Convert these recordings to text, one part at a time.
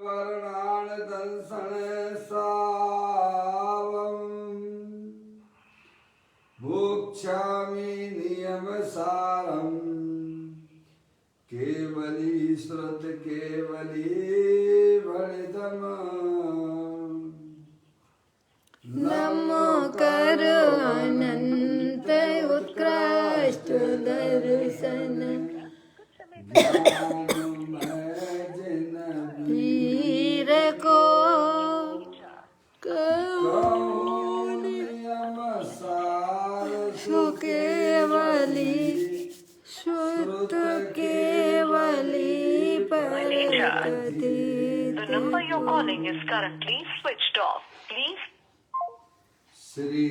वर्णान दर्शन सावम भोक्ष्यामि नियम सारम केवली श्रुत केवली भणितम नमो करो अनंत उत्कृष्ट दर्शन वीर को नियम सार केवली श्रुत केवली The number you're calling is currently switched off. Please. Shri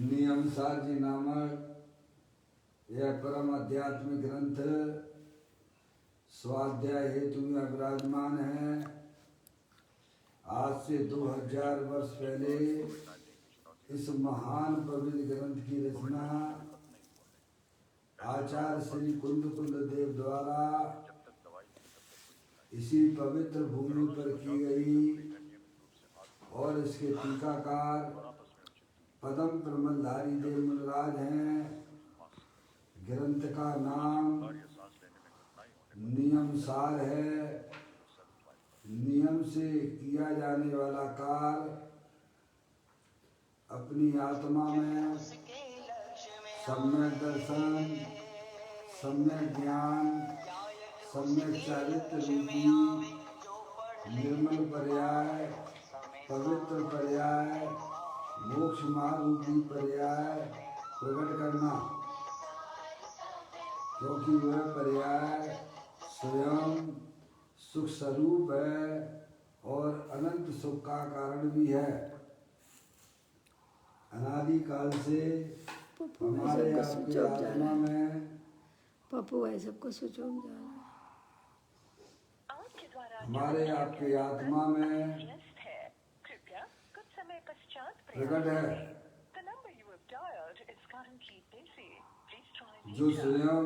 नियम सार जी नामक यह परम आध्यात्मिक ग्रंथ स्वाध्याय हेतु में विराजमान है। आज से 2000 वर्ष पहले इस महान पवित्र ग्रंथ की रचना आचार्य श्री कुंद देव द्वारा इसी पवित्र भूमि पर की गई और इसके टीकाकार पदम प्रमलधारी देव मुनिराज हैं। ग्रंथ का नाम नियम सार है। नियम से किया जाने वाला कार्य अपनी आत्मा में सम्यक दर्शन, सम्यक ज्ञान, सम्यक चारित्र रूपी निर्मल पर्याय, पवित्र पर्याय, मोक्ष मार्ग रूपी पर्याय प्रकट करना, क्योंकि वह पर्याय स्वयं सुख स्वरूप है और अनंत सुख का कारण भी है। अनादि काल से हमारे आपके आत्मा में पप्पू है सबको स्विच ऑफ जा रहा है। हमारे आपके आत्मा में प्रकट है जो स्वयं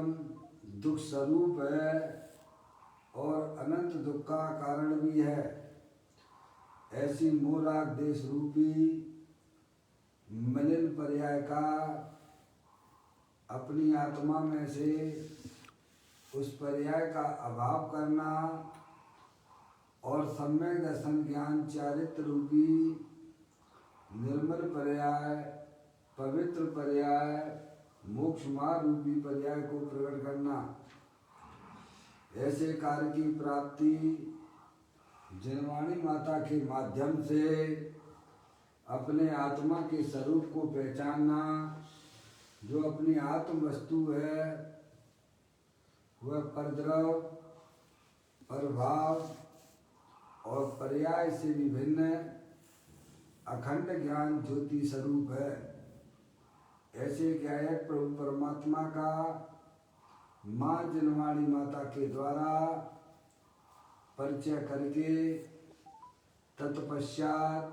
दुख स्वरूप है और अनंत दुख का कारण भी है। ऐसी मोराग देश रूपी मलिन पर्याय का अपनी आत्मा में से उस पर्याय का अभाव करना और सम्यक दर्शन ज्ञान चारित्र रूपी निर्मल पर्याय, पवित्र पर्याय, मोक्ष मार्ग रूपी पर्याय को प्रकट करना, ऐसे कार्य की प्राप्ति जनवाणी माता के माध्यम से अपने आत्मा के स्वरूप को पहचानना। जो अपनी आत्म वस्तु है वह परद्रव, प्रभाव और पर्याय से विभिन्न अखंड ज्ञान ज्योति स्वरूप है। ऐसे ज्ञायक प्रभु परमात्मा का माँ जनवाणी माता के द्वारा परिचय करके तत्पश्चात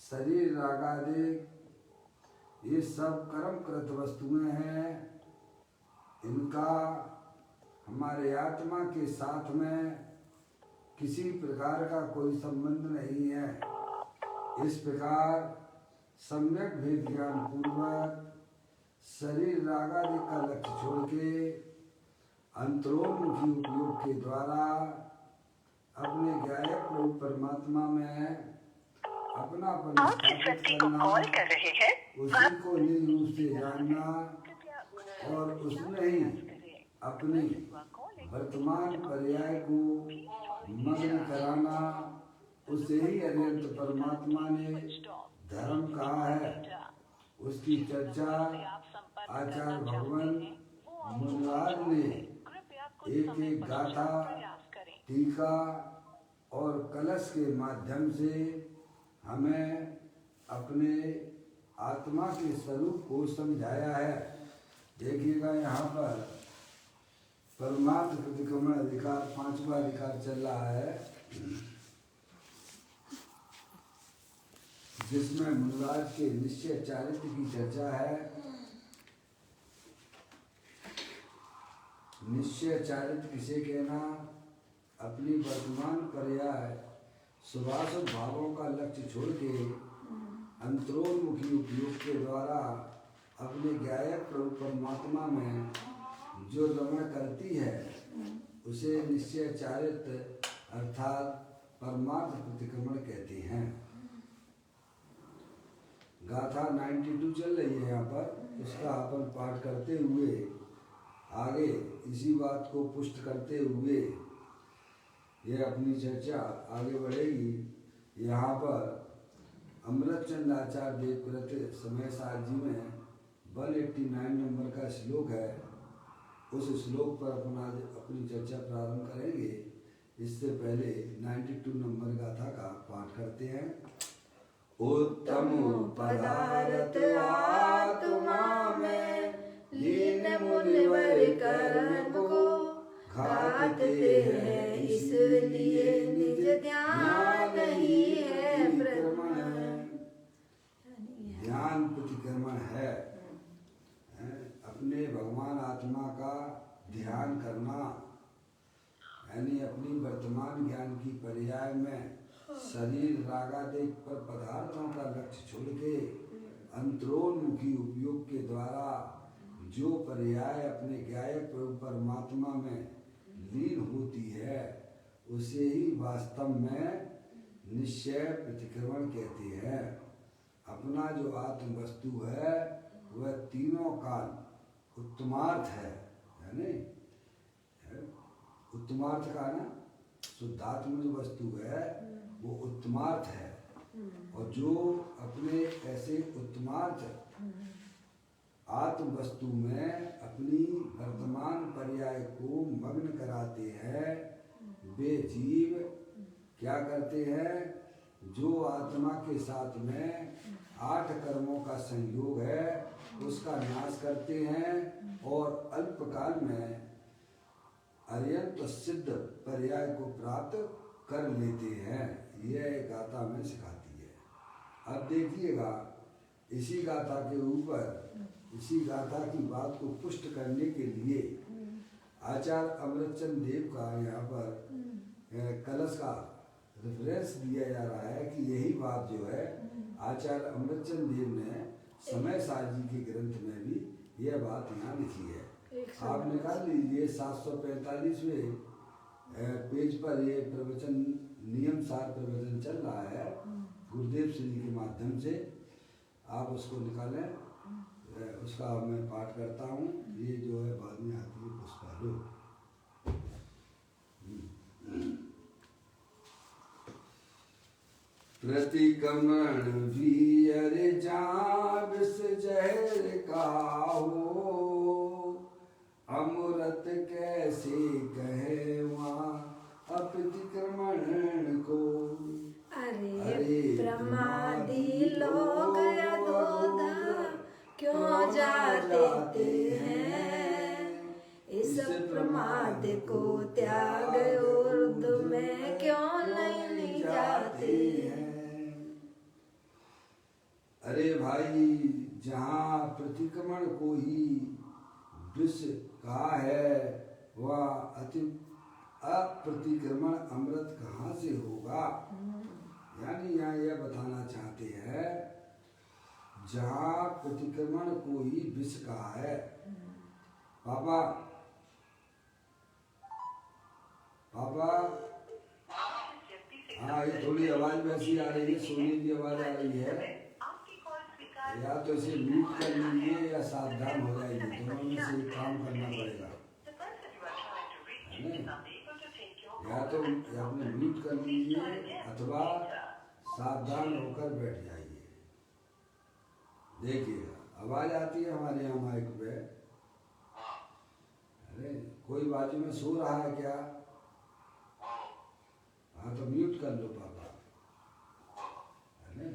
शरीर रागादिक ये सब कर्मकृत वस्तुएं हैं, इनका हमारे आत्मा के साथ में किसी प्रकार का कोई संबंध नहीं है। इस प्रकार सम्यक भेद ज्ञान पूर्वक शरीर रागादि का लक्ष्य छोड़ के अंतरोन्मुखी उपयोग के द्वारा अपने गायक प्रभु परमात्मा में अपनापन स्थापित करना, उसी को निज रूप से जानना और उसमें ही अपने वर्तमान पर्याय को मग्न कराना। उसे ही अनंत परमात्मा ने धर्म कहा है। उसकी चर्चा आचार्य भगवान मुनिराज ने एक एक गाथा, टीका और कलश के माध्यम से हमें अपने आत्मा के स्वरूप को समझाया है। देखिएगा यहाँ पर परमार्थ प्रतिक्रमण अधिकार 5वां अधिकार चल रहा है, जिसमें मुनिराज के निश्चय चारित्र की चर्चा है। निश्चय चारित्र किसे कहना? अपनी वर्तमान पर्याय शुभाशुभ भावों का लक्ष्य छोड़ के अंतरोन्मुखी उपयोग के द्वारा अपने गायक प्रभु परमात्मा में जो रमण करती है उसे निश्चय चारित्र अर्थात परमार्थ प्रतिक्रमण कहते हैं। गाथा 92 चल रही है यहाँ पर, इसका अपन पाठ करते हुए आगे इसी बात को पुष्ट करते हुए ये अपनी चर्चा आगे बढ़ेगी। यहाँ पर अमृतचंद आचार्य देवव्रत समय सार जी में 189 नंबर का श्लोक है, उस श्लोक पर अपनी चर्चा प्रारंभ करेंगे। इससे पहले 92 नंबर गाथा का पाठ करते हैं। उत्तम पदार्थ आत्मा में लीन मुनिवर कर्म को घातते हैं, इसलिए निज ध्यान ही है प्रतिक्रमण। ध्यान प्रतिक्रमण है, अपने भगवान आत्मा का ध्यान करना, यानी अपनी वर्तमान ज्ञान की पर्याय में शरीर रागादेश पर पदार्थों का लक्ष्य छोड़ के अंतरोन्मुखी उपयोग के द्वारा जो पर्याय अपने गायक प्रभु परमात्मा में लीन होती है उसे ही वास्तव में निश्चय प्रतिक्रमण कहते हैं। अपना जो आत्म वस्तु है वह तीनों काल उत्तमार्थ है, यानी उत्तमार्थ का ना शुद्धात्म जो वस्तु है वो उत्तमार्थ है, और जो अपने ऐसे उत्तमार्थ आत्म वस्तु में अपनी वर्तमान पर्याय को मग्न कराते हैं वे जीव क्या करते हैं, जो आत्मा के साथ में 8 कर्मों का संयोग है उसका नाश करते हैं और अल्पकाल में अर्यंत सिद्ध पर्याय को प्राप्त कर लेते हैं। यह गाथा में सिखाती है। अब देखिएगा इसी गाथा के ऊपर इसी गाथा की बात को पुष्ट करने के लिए आचार्य अमृतचंद देव का यहाँ पर कलश का रेफरेंस दिया जा रहा है कि यही बात जो है आचार्य अमृतचंद देव ने समय सार जी के ग्रंथ में भी यह बात यहाँ लिखी है। आप निकाल लीजिए 745वें पेज पर ये प्रवचन नियम सार प्रवचन चल रहा है गुरुदेव श्री के माध्यम से, आप उसको निकालें। उसका मैं पाठ करता हूँ। ये जो है बाद में आती है पुष्पालो। प्रतिक्रमण भी अरे जान विष जहर का हो, अमृत कैसे कहे वहाँ अप्रतिक्रमण को। अरे प्रमादी लोग अधोधा क्यों जाते हैं, इस प्रमाद को त्याग उर्दू में क्यों नहीं जाते हैं। अरे भाई, जहाँ प्रतिक्रमण को ही विष कहा है वह अप्रतिक्रमण अमृत कहाँ से होगा। यानी यहाँ यह बताना चाहते हैं जहाँ प्रतिक्रमण को ही विष कहा है। पापा हाँ, ये थोड़ी आवाज वैसी आ रही है, सोने की आवाज आ रही है। या तो इसे म्यूट कर लीजिए या सावधान हो जाइए, दोनों में से एक काम करना पड़ेगा। या तो आपने म्यूट कर लीजिए अथवा सावधान होकर बैठ जाइए। देखिएगा आवाज आती है हमारे यहाँ माइक पे। अरे कोई बाजू में सो रहा है क्या? हाँ तो म्यूट कर लो पापा। अरे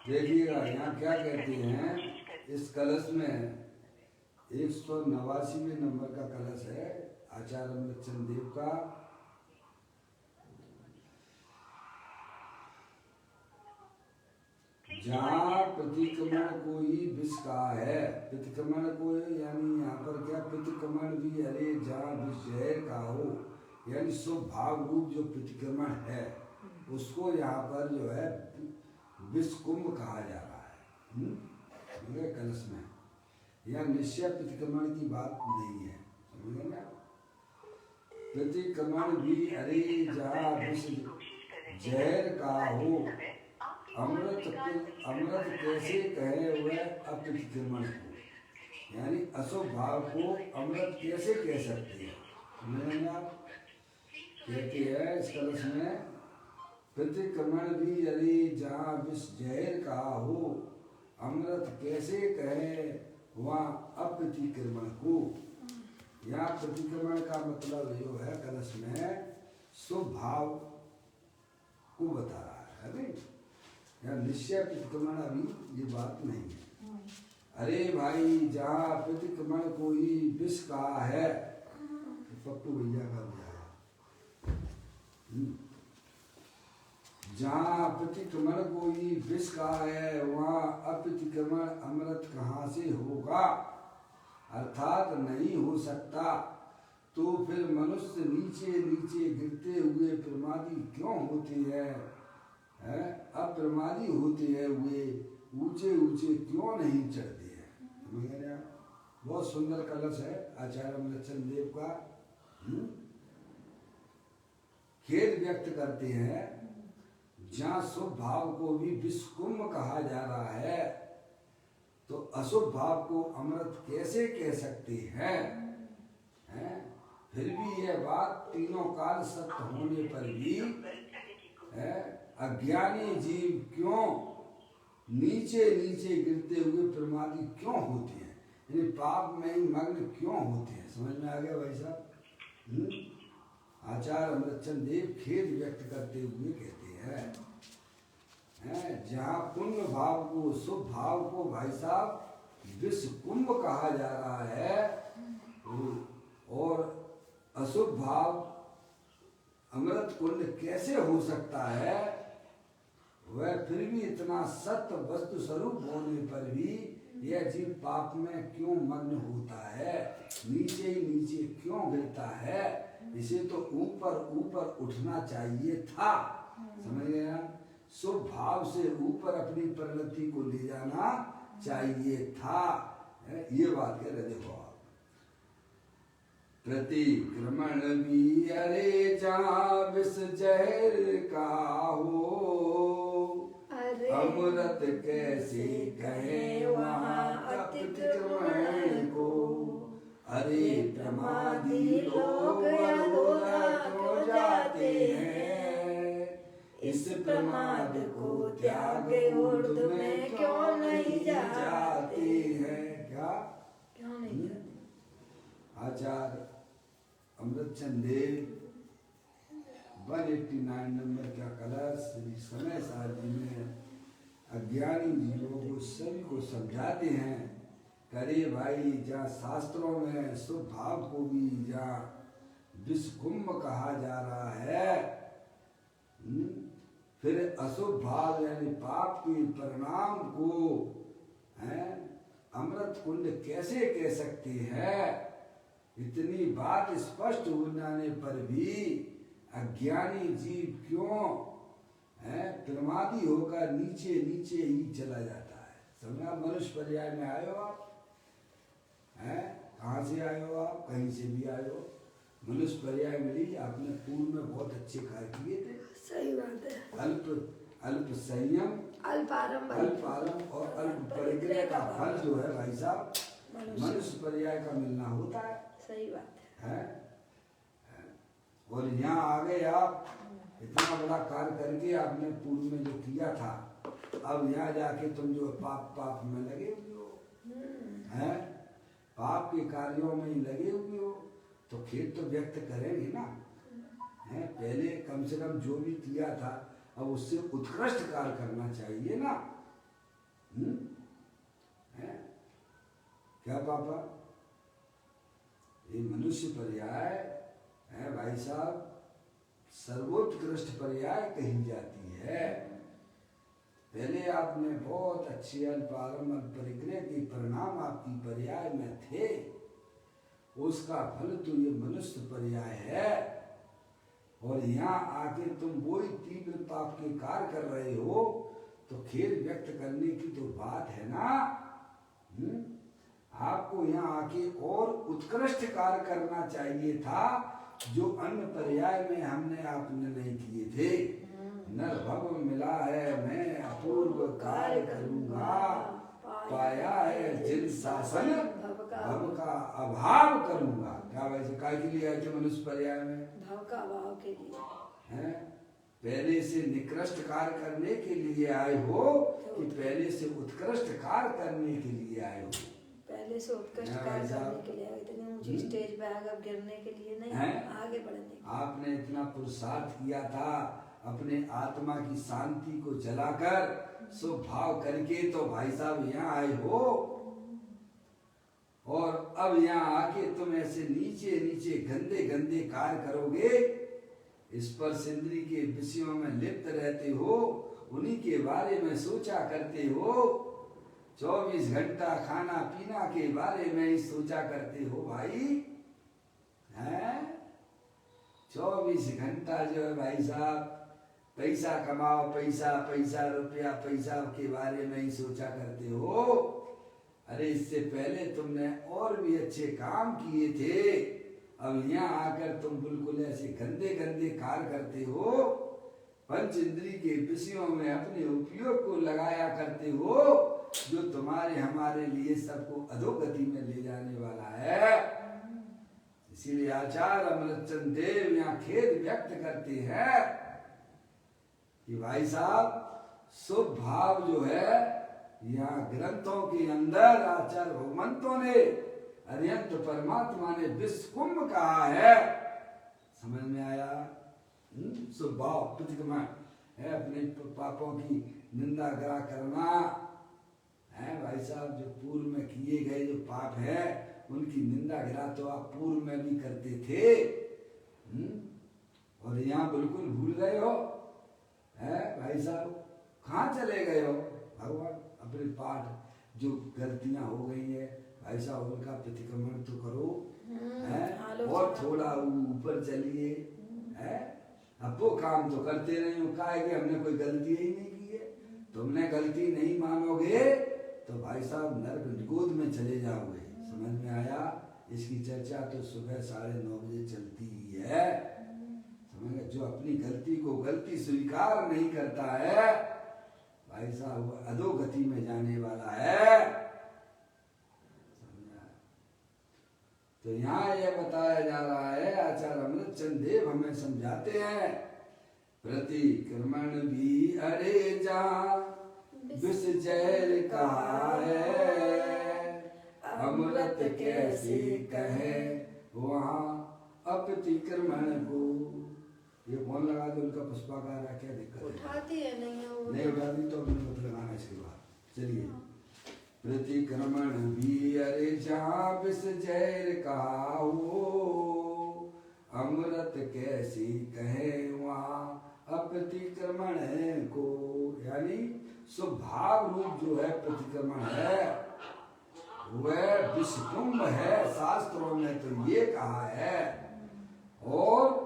देखिएगा यहाँ क्या कहते हैं, इस कलश में 189वें नंबर का कलश है आचार्य अमृतचंद देव का। जहाँ प्रतिक्रमण को ही विष कहा है, प्रतिक्रमण को यानी यहाँ पर क्या प्रतिक्रमण भी, अरे जहाँ विष जहर का हो, यानी स्वभाव रूप जो प्रतिक्रमण है उसको यहाँ पर जो है विष कुंभ कहा जा रहा है कलश में। यह निश्चय प्रतिक्रमण की बात नहीं है, समझे ना। प्रतिक्रमण भी अरे जहाँ विष जहर का हो, अमृत कैसे कहे हुए अप्रतिक्रमण को, यानी अशुभ भाव को अमृत कैसे कह सकते हैं, समझे आप। कहते हैं इस कलश में प्रतिक्रमण भी अरे जहाँ विष जहर का हो, अमृत कैसे कहे वहाँ अप्रतिक्रमण को। यहाँ प्रतिक्रमण का मतलब जो है कलश में शुभ भाव को बता रहा है, अरे यहाँ निश्चय प्रतिक्रमण अभी ये बात नहीं है। अरे भाई जहाँ प्रतिक्रमण को ही विष कहा है, पप्पू भैया का भी आया, जहाँ प्रतिक्रमण को ही विष कहा है वहाँ अप्रतिक्रमण अमृत कहाँ से होगा, अर्थात नहीं हो सकता। तो फिर मनुष्य नीचे नीचे गिरते हुए प्रमादी क्यों होते हैं, अप्रमादी होते हैं हुए ऊंचे ऊंचे क्यों नहीं चढ़ते हैं। बहुत सुंदर कलश है आचार्य अमृतचंद देव का। खेद व्यक्त करते हैं जहाँ शुभ भाव को भी विष कुंभ कहा जा रहा है, तो अशुभ भाव को अमृत कैसे कह सकते हैं? फिर भी यह बात तीनों काल सत्य होने पर भी अज्ञानी जीव क्यों नीचे नीचे गिरते हुए प्रमादी क्यों होते हैं, यानी पाप में ही मग्न क्यों होते हैं। समझ में आ गया भाई साहब। आचार्य अमृतचंद देव खेद व्यक्त करते हुए कहते हैं जहाँ पुण्य भाव को शुभ भाव को भाई साहब विष कुंभ कहा जा रहा है, और अशुभ भाव अमृत कुंड कैसे हो सकता है, वह फिर भी इतना सत्य वस्तु स्वरूप होने पर भी यह जीव पाप में क्यों मग्न होता है, नीचे ही नीचे क्यों गिरता है। इसे तो ऊपर ऊपर उठना चाहिए था, समझ गया। शुभ भाव से ऊपर अपनी प्रगति को ले जाना चाहिए था, ये बात कह रहे। देखो आप प्रतिक्रमण भी अरे जहाँ विष जहर का हो, अमृत कैसे कहे वहाँ अतिक्रमण को। अरे प्रमादी लोग अधोरा क्यों जाते हैं, इस प्रमाद को त्याग ऊर्ध्व में क्यों नहीं जाते हैं। क्या क्यों नहीं जाते? आचार्य अमृतचंद देव 189 नंबर का कलश श्री समय सार जी में अज्ञानी जीवों को सभी को समझाते हैं। करे भाई जहाँ शास्त्रों में शुभ भाव को भी जहाँ विष कुंभ कहा जा रहा है, फिर अशुभ भाव यानी पाप के परिणाम को अमृत कुंड कैसे कह सकते हैं। इतनी बात स्पष्ट हो जाने पर भी अज्ञानी जीव क्यों प्रमादी होकर नीचे नीचे ही चला जाता है। समझा। मनुष्य पर्याय में आए हो आप, कहाँ से आए हो आप, कहीं से भी आए हो, मनुष्य पर्याय मिली। आपने पूर्व में बहुत अच्छे कार्य किए थे। सही बात है। अल्प संयम, अल्प आरंभ और अल्प परिग्रह का फल जो है भाई साहब मनुष्य पर्याय का मिलना होता है। सही बात है। और यहाँ आ गए आप, इतना बड़ा कार्य करके आपने पूर्व में जो किया था, अब यहाँ जाके तुम जो पाप में लगे हुए हो, हैं पाप के कार्यों में ही लगे हुए हो, तो खेद तो व्यक्त करेंगे ना। हैं पहले कम से कम जो भी किया था अब उससे उत्कृष्ट कार्य करना चाहिए ना। हैं क्या पापा, ये मनुष्य पर्याय है भाई साहब, सर्वोत्कृष्ट पर्याय कही जाती है। पहले आपने बहुत अच्छी अल्पारंभ परिग्रह की परिणाम आपकी पर्याय में थे, उसका फल तो ये मनुष्य पर्याय है। और यहाँ आके तुम वही तीव्र पाप के कार्य कर रहे हो, तो खेद व्यक्त करने की तो बात है ना। आपको यहाँ आके और उत्कृष्ट कार्य करना चाहिए था, जो अन्य पर्याय में हमने आपने नहीं किए थे। नर भव मिला है मैं अपूर्व कार्य करूंगा, पाया है जिन शासन भव का अभाव करूंगा। क्या वैसे काय के लिए आए थे मनुष्य पर्याय में? भव का अभाव के लिए है। पहले से निकृष्ट कार्य करने के लिए आए हो कि पहले से उत्कृष्ट कार्य करने के लिए आए हो? पहले से उत्कृष्ट कार्य करने के लिए, इतनी ऊंची स्टेज पे आगे गिरने के लिए नहीं, आगे बढ़ने। आपने इतना पुरुषार्थ किया था अपने आत्मा की शांति को जलाकर स्वभाव करके, तो भाई साहब यहाँ आए हो। और अब यहाँ आके तुम ऐसे नीचे नीचे गंदे गंदे कार्य करोगे, स्पर्श इंद्रिय के विषयों में लिप्त रहते हो, उन्हीं के बारे में सोचा करते हो, 24 घंटा खाना पीना के बारे में ही सोचा करते हो भाई, हैं? 24 घंटा जो है भाई साहब, पैसा कमाओ, पैसा पैसा रुपया पैसा के बारे में ही सोचा करते हो। अरे इससे पहले तुमने और भी अच्छे काम किए थे, अब यहाँ आकर तुम बिल्कुल ऐसे गंदे गंदे कार्य करते हो, पंच इंद्रिय के विषयों में अपने उपयोग को लगाया करते हो, जो तुम्हारे हमारे लिए सबको अधोगति में ले जाने वाला है। इसीलिए आचार्य अमृतचंद देव यहाँ खेद व्यक्त करते हैं कि भाई साहब शुभ भाव जो है, यहाँ ग्रंथों के अंदर आचार्य भगवंतों ने, अरिहंत परमात्मा ने विश्व कुंभ कहा है। समझ में आया? शुभ भाव प्रतिक्रमण है, अपने पापों की निंदा करा करना है भाई साहब। जो पूर्व में किए गए जो पाप है, उनकी निंदा गिरा तो आप पूर्व में भी करते थे, और यहाँ बिल्कुल भूल गए हो, है भाई साहब। कहाँ चले गए हो भगवान? अपने पाठ जो गलतियां हो गई है भाई साहब, उनका प्रतिक्रमण तो करो, है, और थोड़ा ऊपर चलिए, है। अब वो काम तो करते नहीं हो, कहा कि हमने कोई गलती ही नहीं की है। तुमने गलती नहीं मानोगे तो भाई साहब नरक गोद में चले जाओगे। समझ में आया? इसकी चर्चा तो सुबह 9:30 बजे चलती ही है। समझ, जो अपनी गलती को गलती स्वीकार नहीं करता है भाई साहब, वो अधोगति में जाने वाला है। तो यहाँ यह बताया जा रहा है, आचार्य अमृतचंद देव हमें समझाते हैं, प्रतिक्रमण भी अरे जहाँ विष जहर कहा है, अमृत कैसे कहे वहाँ अप्रतिक्रमण को। ये फोन लगा दो, उनका पुष्पाकार है, क्या दिक्कत है? उठाती है नहीं उठाती तो अपने मत लगाना इसके बाद। चलिए, प्रतिक्रमण भी अरे जहाँ विष जहर कहा हो, अमृत कैसी कहे वहाँ अप्रतिक्रमण को। यानी स्वभाव रूप जो है प्रतिक्रमण है, वह विषकुंभ है। शास्त्रों में तो ये कहा है। और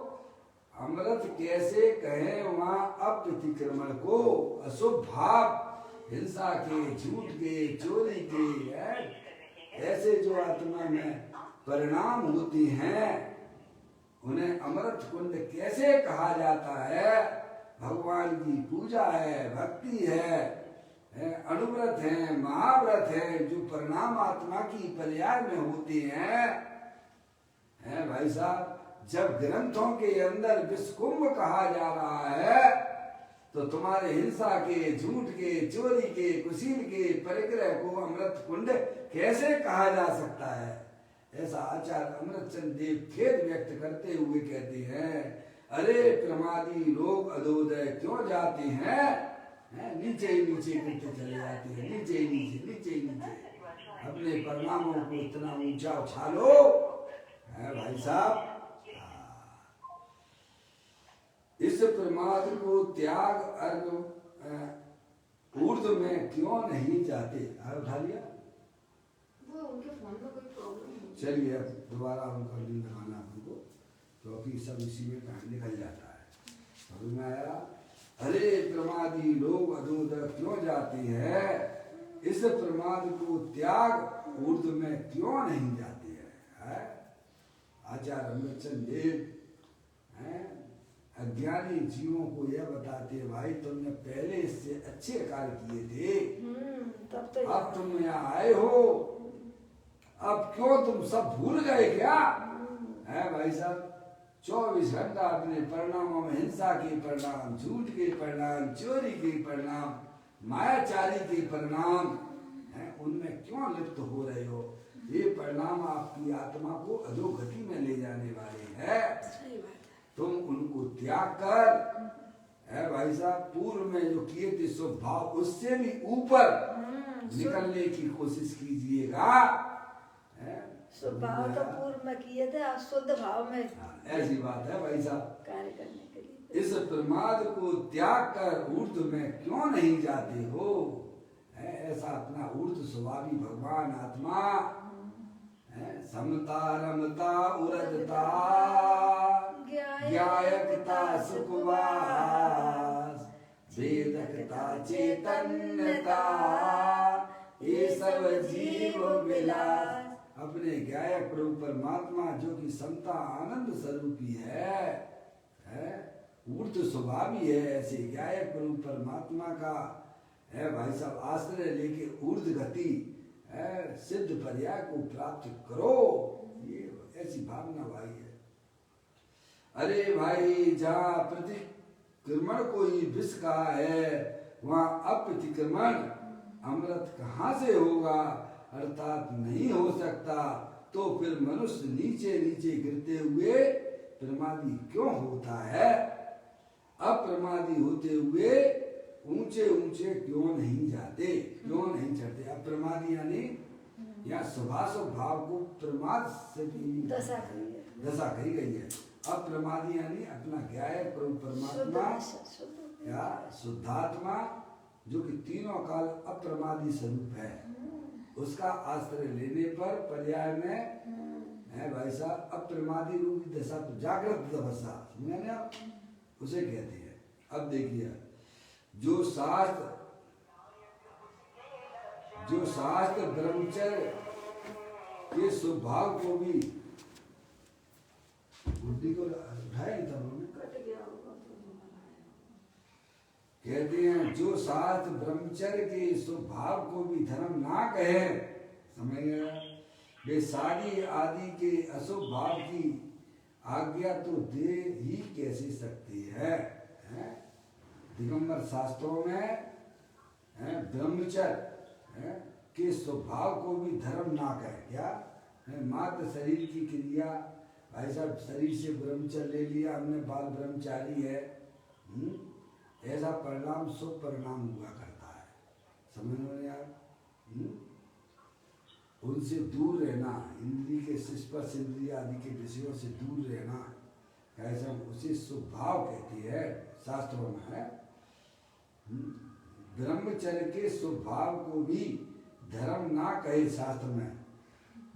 अमृत कैसे कहे वहाँ अप्रतिक्रमण को। अशुभ भाव, हिंसा के, झूठ के, चोरी के, ऐसे जो आत्मा में परिणाम होती हैं, उन्हें अमृत कुंड कैसे कहा जाता है? भगवान की पूजा है, भक्ति है, अनुव्रत है, महाव्रत है, जो परिणाम आत्मा की पर्याय में होते हैं, भाई साहब। जब ग्रंथों के अंदर विषकुंभ कहा जा रहा है, तो तुम्हारे हिंसा के, झूठ के, चोरी के, कुशील के परिग्रह को अमृत कुंड कैसे कहा जा सकता है? ऐसा आचार्य अमृतचंद देव खेद व्यक्त करते हुए कहते हैं, अरे प्रमादी लोग अधोदय क्यों जाते हैं? नीचे ही नीचे गिरते चले जाते हैं, नीचे ही नीचे, नीचे ही नीचे। अपने परिणामों को इतना ऊंचा उछालो, है भाई साहब। इस प्रमाद को त्याग अर्घ ऊर्ध में क्यों नहीं जाते? उठा लिया। वो उनके फोन में कोई प्रॉब्लम है। चलिए अब दोबारा हम कर ली लगाना आपको, क्योंकि सब इसी में टाइम निकल जाता है। समझ में आया? अरे प्रमादी लोग अधोदर क्यों जाते हैं, इस प्रमाद को त्याग ऊर्ध में क्यों नहीं जाते हैं? आचार्य अमृतचंद देव हैं अज्ञानी जीवों को यह बताते हैं, भाई तुमने पहले इससे अच्छे कार्य किए थे, तब तो अब तुम यहाँ आए हो, अब क्यों तुम सब भूल गए क्या? है भाई साहब, 24 घंटा अपने परिणामों में हिंसा के परिणाम, झूठ के परिणाम, चोरी के परिणाम, मायाचारी के परिणाम है, उनमें क्यों लिप्त हो रहे हो? ये परिणाम आपकी आत्मा को अधोगति में ले जाने वाले हैं। सही बात है। तुम उनको त्याग कर, है भाई साहब, पूर्व में जो किए थे स्वभाव उससे भी ऊपर निकलने की कोशिश कीजिएगा। स्वभाव तो पूर्व में किए थे, आप शुद्ध भाव में ऐसी बात है भाई साहब। कार्य करने के लिए इस प्रमाद को त्याग कर ऊर्ध्व में क्यों नहीं जाते हो? ऐसा अपना ऊर्ध्व स्वभावी भगवान आत्मा है, समता रमता उरजता ज्ञायकता सुखवास वेदकता चैतन्यता ये सब जीव विलास। अपने ज्ञायक प्रभु परमात्मा जो कि समता आनंद स्वरूपी है ऊर्ध्व स्वभावी है, ऐसे ज्ञायक प्रभु परमात्मा का है भाई साहब आश्रय लेके ऊर्ध्व गति सिद्ध पर्याय को प्राप्त करो, ये ऐसी भावना भाई है। अरे भाई, जहाँ प्रतिक्रमण को ही विष कहा है, वहाँ अप्रतिक्रमण अमृत कहाँ से होगा? अर्थात नहीं हो सकता, तो फिर मनुष्य नीचे नीचे गिरते हुए प्रमादी क्यों होता है? अप्रमादी होते हुए ऊंचे ऊंचे क्यों नहीं जाते, क्यों नहीं चढ़ते? अप्रमादी यानी यहाँ स्वभाव भाव को प्रमाद से भी दशा कही गई है। अप्रमादी यानी अपना ज्ञाय प्रभु परमात्मा या शुद्धात्मा जो कि तीनों काल अप्रमादी स्वरूप है, उसका आश्रय लेने पर पर्याय में है भाई साहब अप्रमादी रूपी दशा, तो जागृत दशा समझे ना, उसे कहते हैं। अब देखिए, जो शास्त्र ब्रह्मचर्य के स्वभाव को भी बुद्धि को उठाया नहीं था उन्होंने, कहते हैं जो शास्त्र ब्रह्मचर्य के स्वभाव को भी धर्म ना कहे, समझ गया, वे शादी आदि के अशुभ भाव की आज्ञा तो दे ही कैसे सकती है? दिगंबर शास्त्रों में ब्रह्मचर्य के स्वभाव को भी धर्म ना कहे, क्या मात्र शरीर की क्रिया, भाई साहब शरीर से ब्रह्मचर्य ले लिया हमने, बाल ब्रह्मचारी है, ऐसा परिणाम शुभ परिणाम हुआ करता है, समझ लो यार। उनसे दूर रहना, इंद्रिय के स्पर्श इंद्रिय आदि के विषयों से दूर रहना, कैसा उसे स्वभाव कहती है शास्त्रों में है। ब्रह्मचर्य के स्वभाव को भी धर्म ना कहे शास्त्र में,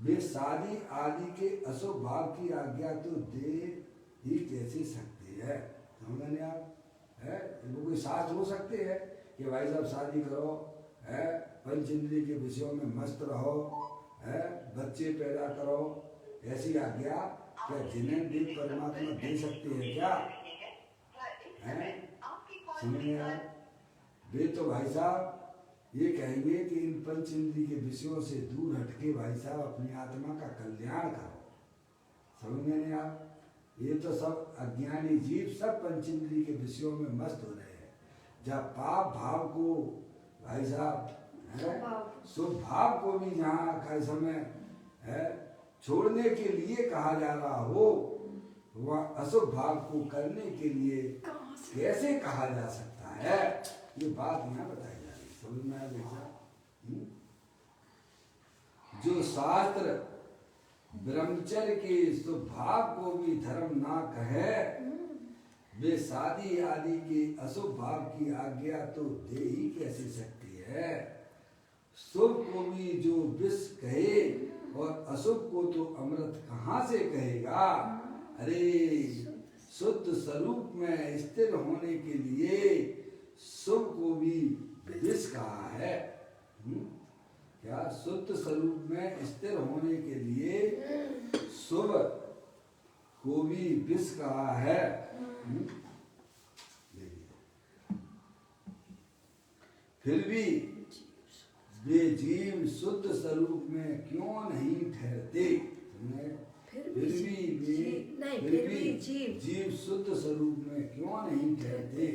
वे शादी आदि के अशुभ भाव की आज्ञा तो दे ही कैसे सकती है? समझ आप है, वो कोई शास्त्र हो सकते हैं कि भाई साहब शादी करो है, पंच इंद्रिय के विषयों में मस्त रहो है, बच्चे पैदा करो, ऐसी आज्ञा क्या जिन्हें भी परमात्मा दे सकते हैं क्या? है समझिए, वे तो भाई साहब ये कहेंगे कि इन पंच इंद्रिय के विषयों से दूर हटके भाई साहब अपनी आत्मा का कल्याण करो, समझ नहीं आप? ये तो सब अज्ञानी जीव सब पंच इंद्रिय के विषयों में मस्त हो रहे हैं। जब पाप भाव को भाई साहब शुभ भाव को भी जहाँ का समय है छोड़ने के लिए कहा जा रहा हो, वह अशुभ भाव को करने के लिए कैसे कहा जा सकता है? ये बात यहाँ बताई जा रही, समझ में आया देखा? जो शास्त्र ब्रह्मचर्य के स्वभाव को भी धर्म ना कहे, वे शादी आदि के अशुभ भाव की आज्ञा तो दे ही कैसे सकती है। शुभ को भी जो विष कहे और अशुभ को तो अमृत कहाँ से कहेगा। अरे शुद्ध स्वरूप में स्थिर होने के लिए शुभ को भी विष कहा है। क्या शुद्ध स्वरूप में स्थिर होने के लिए शुभ को भी विष कहा है। फिर भी वे जीव शुद्ध स्वरूप में क्यों नहीं ठहरते। फिर भी जीव शुद्ध स्वरूप में क्यों नहीं ठहरते।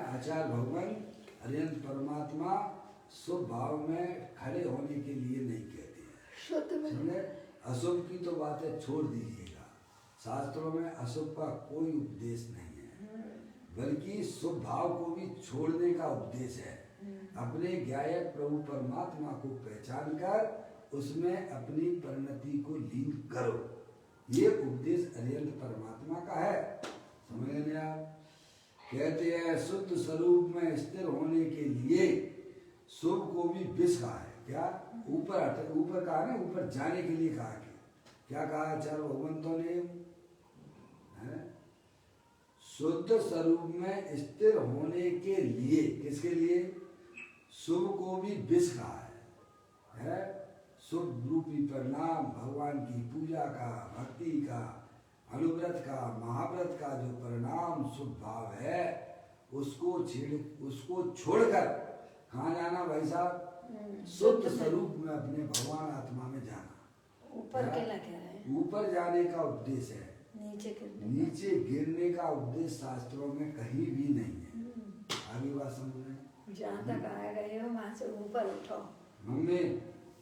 आचार्य भगवान अरिहंत परमात्मा शुभ भाव में खड़े होने के लिए नहीं कहते हैं। अशुभ की तो बातें छोड़ दीजिएगा, शास्त्रों में अशुभ का कोई उपदेश नहीं है, बल्कि शुभ भाव को भी छोड़ने का उपदेश है। अपने ज्ञायक प्रभु परमात्मा को पहचान कर उसमें अपनी परिणति को लीन करो, ये उपदेश अरिहंत परमात्मा का है। समझ लें आप। कहते हैं शुद्ध स्वरूप में स्थिर होने के लिए शुभ को भी विष कहा है। क्या ऊपर कहा ना, ऊपर जाने के लिए कहा। क्या कहा आचार्य भगवंतों ने। शुद्ध स्वरूप में स्थिर होने के लिए, किसके लिए, शुभ को भी विष कहा है। शुभ रूपी परिणाम भगवान की पूजा का, भक्ति का, अनुव्रत का, महाव्रत का जो परिणाम शुभ भाव है, उसको छोड़कर कहाँ जाना भाई साहब। शुद्ध स्वरूप में अपने भगवान आत्मा में जाना। ऊपर के लगे हैं, ऊपर जाने का उपदेश है, नीचे गिरने का उपदेश शास्त्रों में कहीं भी नहीं है। आगे बात समझ रहे हैं। जहाँ तक आ गए हो वहाँ से ऊपर उठो मम्मी,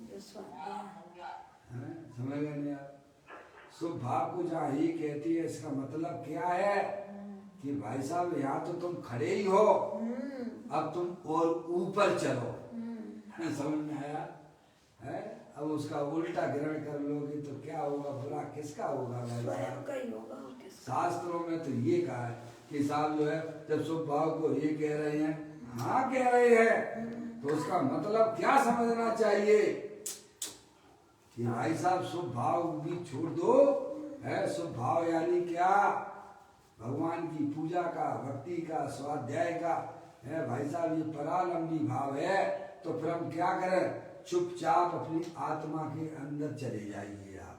जो समझ गए नहीं आप। शुभ भाव को जहाँ ही कहती है, इसका मतलब क्या है कि भाई साहब यहाँ तो तुम खड़े ही हो, अब तुम और ऊपर चलो। समझ में आया है। अब उसका उल्टा ग्रहण कर लोगे तो क्या होगा, बुरा किसका होगा भाई साहब। शास्त्रों में तो ये कहा है कि साहब जो है जब शुभ भाव को ये कह रहे हैं, हाँ कह रहे हैं, तो उसका मतलब क्या समझना चाहिए कि भाई साहब शुभ भाव भी छोड़ दो। है शुभ भाव यानी क्या, भगवान की पूजा का, भक्ति का, स्वाध्याय का है भाई साहब, ये परालंबी भाव है। तो फिर हम क्या करें, चुपचाप अपनी आत्मा के अंदर चले जाइए। आप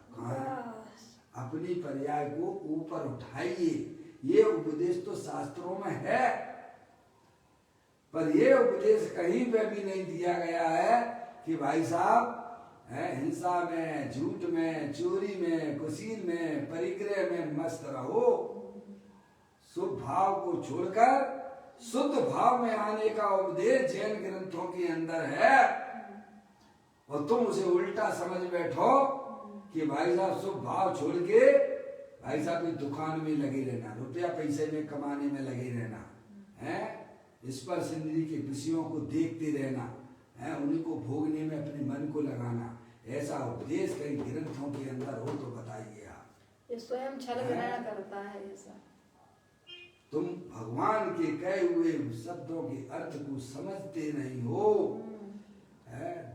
अपनी पर्याय को ऊपर उठाइए। ये उपदेश तो शास्त्रों में है, पर ये उपदेश कहीं पे भी नहीं दिया गया है कि भाई साहब हिंसा में, झूठ में, चोरी में, कुसील में, परिग्रह में मस्त रहो। शुभ भाव को छोड़कर शुद्ध भाव में आने का उपदेश जैन ग्रंथों के अंदर है, और तुम उसे उल्टा समझ बैठो कि भाई साहब शुभ भाव छोड़ के भाई साहब की दुकान में लगे रहना, रुपया पैसे में कमाने में लगे रहना है, स्पर्श इंद्रिय के विषयों को देखते रहना है, उनको भोगने में अपने मन को लगाना। ऐसा उपदेश कई ग्रंथों के अंदर हो तो बताइए आप। ये स्वयं छल ग्रहण करता है ऐसा। तुम भगवान के कहे हुए शब्दों के अर्थ को समझते नहीं हो।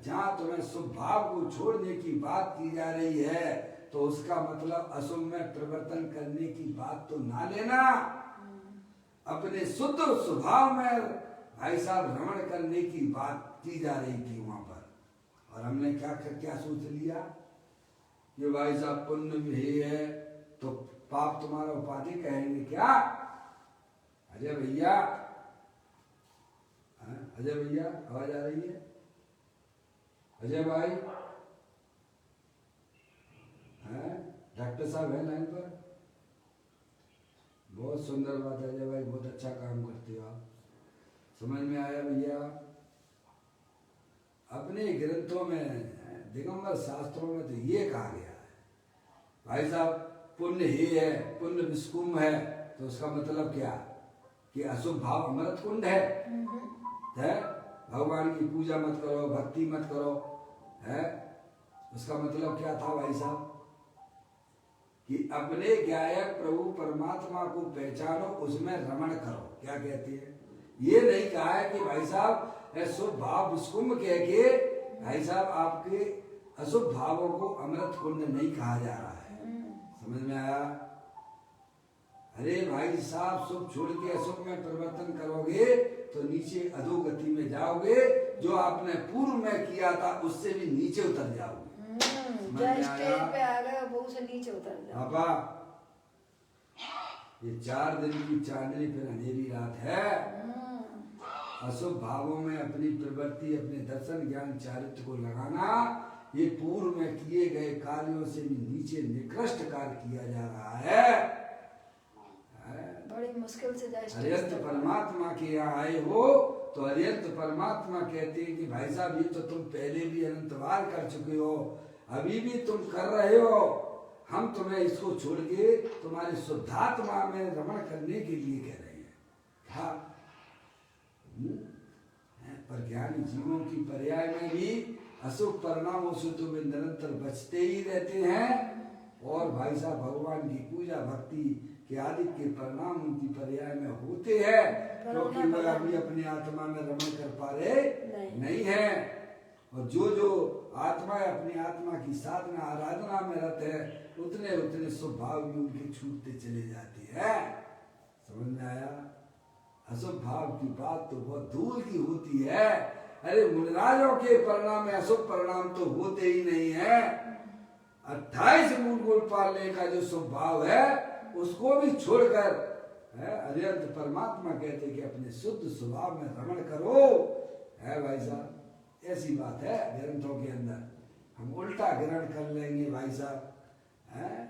जहाँ तुम्हें शुभ भाव को छोड़ने की बात की जा रही है, तो उसका मतलब अशुभ में परिवर्तन करने की बात तो ना लेना। अपने शुद्ध स्वभाव में भाई साहब भ्रमण करने की बात की जा रही थी वहां पर, और हमने क्या सोच लिया कि भाई साहब पुण्य भी है तो पाप तुम्हारा उपाधि कहेंगे क्या। अजय भैया, अजय भैया आवाज आ रही है, अजय भाई, डॉक्टर साहब है लाइन पर। बहुत सुंदर बात है अजय भाई, बहुत अच्छा काम करते हो आप। समझ में आया भैया। अपने ग्रंथों में, दिगंबर शास्त्रों में तो ये कहा गया है भाई साहब पुण्य ही है, पुण्य विस्कुंभ है, तो उसका मतलब क्या कि अशुभ भाव अमृत कुंड है। भगवान की पूजा मत करो, भक्ति मत करो, है उसका मतलब क्या था भाई साहब कि अपने गायक प्रभु परमात्मा को पहचानो, उसमें रमण करो। क्या कहती है? ये नहीं कहा है कि भाई साहब शुभ भाव विस्कुंभ कह के भाई साहब आपके अशुभ भावों को अमृत कुंड नहीं कहा जा रहा है। समझ में आया? अरे भाई साहब शुभ छोड़ के अशुभ में परिवर्तन करोगे तो नीचे अधोगति में जाओगे, जो आपने पूर्व में किया था उससे भी नीचे उतर जाओगे। जो स्टेज पे आ गए वो से नीचे उतर जाओ। पापा ये 4 दिन की चांदनी फिर अंधेरी रात है। अशुभ भावों में अपनी प्रवृत्ति, अपने दर्शन ज्ञान चारित्र को लगाना, ये पूर्व में किए गए कार्यों से भी नीचे निकृष्ट कार्य किया जा रहा है। बड़ी मुश्किल से अरिहंत परमात्मा के यहाँ आए हो तो अरिहंत परमात्मा कहते हैं कि भाई साहब ये तो तुम पहले भी अनंत बार कर चुके हो, अभी भी तुम कर रहे हो, हम तुम्हें इसको छोड़ के तुम्हारी शुद्धात्मा में रमण करने के लिए कह रहे हैं। हाँ, पर ज्ञानी जीवों की पर्याय में भी अशुभ परिणामों से तो वे निरंतर बचते ही रहते हैं, और भाई साहब भगवान की पूजा भक्ति के आदि के परिणाम उनकी पर्याय में होते हैं, क्योंकि वे अभी अपनी आत्मा में रमण कर पा रहे नहीं है। और जो जो आत्मा अपनी आत्मा की साधना आराधना में रहते हैं, उतने उतने शुभ भाव भी उनके छूटते चले जाते हैं। समझ में आया? अशुभ भाव की बात तो बहुत दूर की होती है। अरे मुनिराजों के परिणाम में अशुभ परिणाम तो होते ही नहीं है। 28 मूल गोल पालने का जो शुभ भाव है उसको भी छोड़कर अरिहंत परमात्मा कहते कि अपने शुद्ध स्वभाव में रमण करो। है भाई साहब, ऐसी बात है ग्रंथों के अंदर। हम उल्टा ग्रहण कर लेंगे भाई साहब, है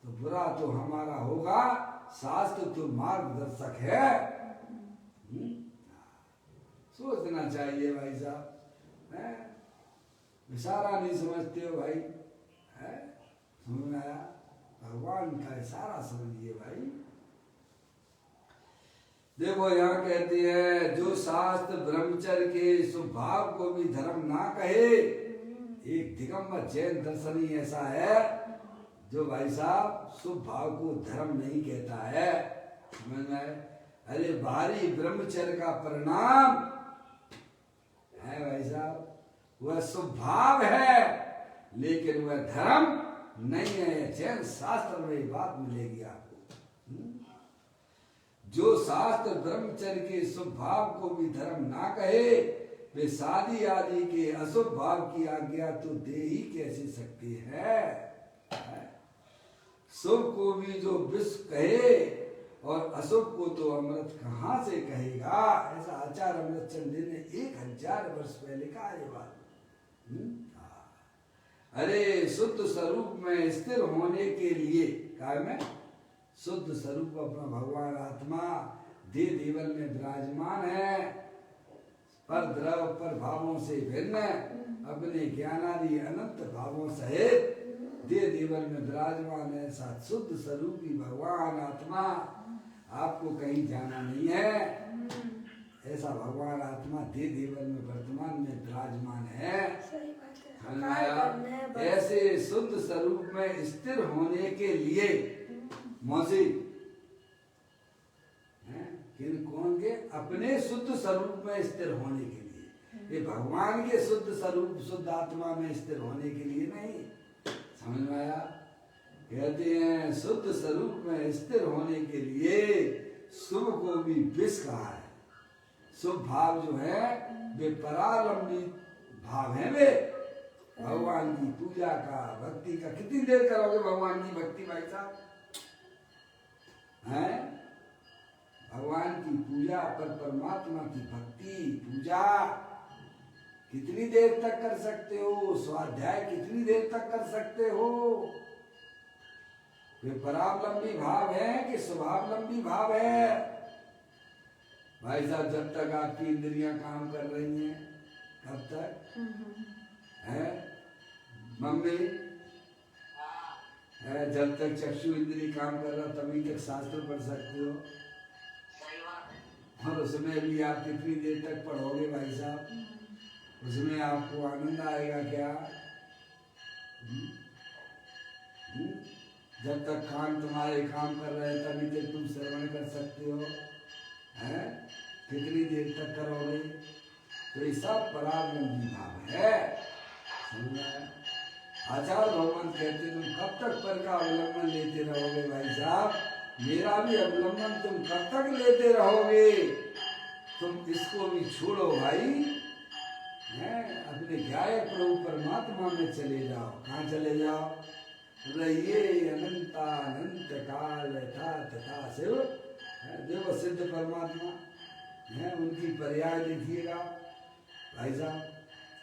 तो बुरा तो हमारा होगा। शास्त्र तो मार्गदर्शक है। सोचना चाहिए भाई साहब, है इशारा नहीं समझते हो भाई, है समझ में आया? भगवान का इशारा समझिए भाई। देखो यहाँ कहती है, जो शास्त्र ब्रह्मचर्य के स्वभाव को भी धर्म ना कहे। एक दिगंबर जैन दर्शन ही ऐसा है जो भाई साहब शुभ भाव को धर्म नहीं कहता है। समझ में? अरे बाहरी ब्रह्मचर्य का परिणाम है भाई साहब, वह स्वभाव है, लेकिन वह धर्म नहीं है। जैन शास्त्र में ये बात मिलेगी आपको। जो शास्त्र ब्रह्मचर्य के शुभ भाव को भी धर्म ना कहे, वे शादी आदि के अशुभ भाव की आज्ञा तो दे ही कैसे सकते हैं। शुभ को भी जो विष कहे और अशुभ को तो अमृत कहाँ से कहेगा। ऐसा आचार्य अमृतचंद जी ने 1000 वर्ष पहले कहा ये बात। अरे शुद्ध स्वरूप में स्थिर होने के लिए क्या में शुद्ध स्वरूप अपना भगवान आत्मा देह देवल में विराजमान है, पर द्रव पर भावों से भिन्न, अपने ज्ञानादि अनंत भावों सहित देह देवल में विराजमान है। साथ शुद्ध स्वरूपी भगवान आत्मा आपको कहीं जाना नहीं है। ऐसा भगवान आत्मा देह देवल में वर्तमान में विराजमान है। ऐसे शुद्ध स्वरूप में स्थिर होने के लिए मौसी किन कौन के अपने शुद्ध स्वरूप में स्थिर होने के लिए, ये भगवान के शुद्ध स्वरूप शुद्ध आत्मा में स्थिर होने के लिए नहीं। समझ में आया? कहते हैं शुद्ध स्वरूप में स्थिर होने के लिए शुभ को भी विष कहा है। शुभ भाव जो है वे परालंबी भाव है। वे भगवान की पूजा का भक्ति का कितनी देर करोगे भगवान की भक्ति भाई साहब, हैं? भगवान की पूजा पर परमात्मा की भक्ति पूजा कितनी देर तक कर सकते हो? स्वाध्याय कितनी देर तक कर सकते हो? वे परावलंबी भाव है कि स्वभावलंबी भाव है? भाई साहब जब तक आपकी इंद्रियां काम कर रही हैं तब तक है मम्मी है, जब तक चक्षु इंद्रिय काम कर रहा तभी तक शास्त्र पढ़ सकते हो। और उसमें भी आप कितनी देर तक पढ़ोगे भाई साहब? उसमें आपको आनंद आएगा क्या? जब तक कान तुम्हारे काम कर रहे हैं तभी तक तुम श्रवण कर सकते हो, हैं? कितनी देर तक करोगे? तो ये सब परानंदी भाव है, समझ आया? आचार्य भगवान कहते तुम कब तक पर का अवलंबन लेते रहोगे भाई साहब? मेरा भी अवलंबन तुम कब तक लेते रहोगे? तुम इसको भी छोड़ो भाई, हैं? अपने गायक प्रभु परमात्मा में चले जाओ। कहाँ चले जाओ? रहिए अनंतानंत काल यथा तथा शिव, देखो सिद्ध परमात्मा हैं, उनकी पर्याय देखिएगा भाई साहब,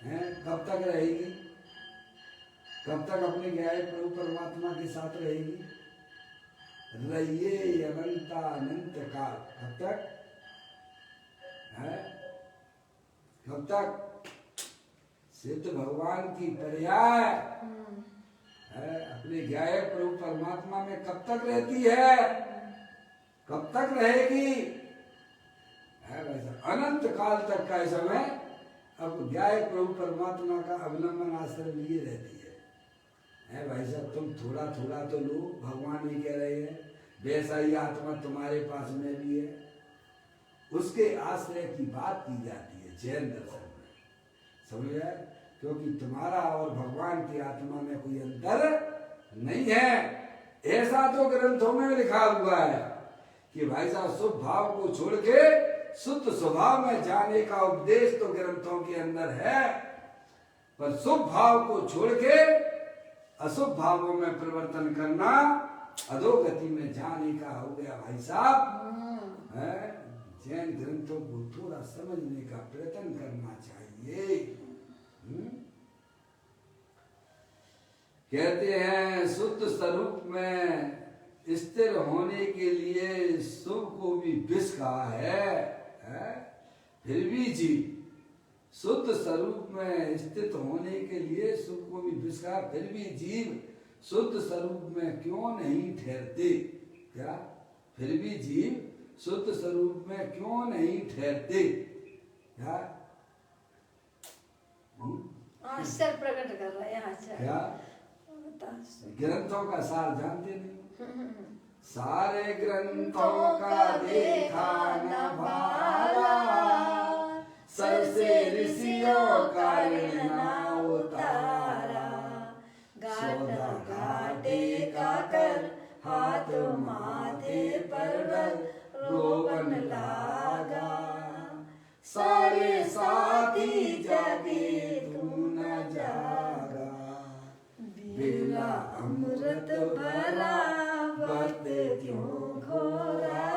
हैं? कब तक रहेगी? कब तक अपने गायक प्रभु परमात्मा के साथ रहेगी? रहिए अनंतानंत काल, कब तक है? कब तक? सिद्ध भगवान की पर्याय है अपने गायक प्रभु परमात्मा में कब तक रहती है? कब तक रहेगी? है वैसा अनंत काल तक का समय अब गायक प्रभु परमात्मा का अवलंबन आश्रय लिए रहती है भाई साहब। तुम थोड़ा थोड़ा तो लो, भगवान भी कह रहे हैं वैसा ही आत्मा तुम्हारे पास में भी है, उसके आश्रय की बात की जाती है जैन दर्शन में, समझ गए? क्योंकि तुम्हारा और भगवान की आत्मा में कोई अंतर नहीं है। ऐसा तो ग्रंथों में लिखा हुआ है कि भाई साहब शुभ भाव को छोड़ के शुद्ध स्वभाव में जाने का उपदेश तो ग्रंथों के अंदर है, पर शुभ भाव को छोड़ के अशुभ भावों में परिवर्तन करना अधोगति में जाने का हो गया भाई साहब। है जैन ग्रंथों को थोड़ा समझने का प्रयत्न करना चाहिए। कहते हैं शुद्ध स्वरूप में स्थिर होने के लिए शुभ को भी विष कहा है? फिर भी जीव शुद्ध स्वरूप में स्थित होने के लिए शुभ को भी विष कहा, फिर भी जीव शुद्ध स्वरूप में क्यों नहीं ठहरते? क्या? फिर भी जीव शुद्ध स्वरूप में क्यों नहीं ठहरते? क्या? आश्चर्य प्रकट कर रहा है यहाँ से। क्या? ग्रंथों का सार जानते नहीं? सारे ग्रंथों का देखा न भाला, सर से ऋषियों का ना उतारा, सौदा घाटे का कर हाथ माथे पर रोवन लागा, सारे साथी जागे तू न जागा, बिरला अमृत भरा वक्त क्यों घोरा,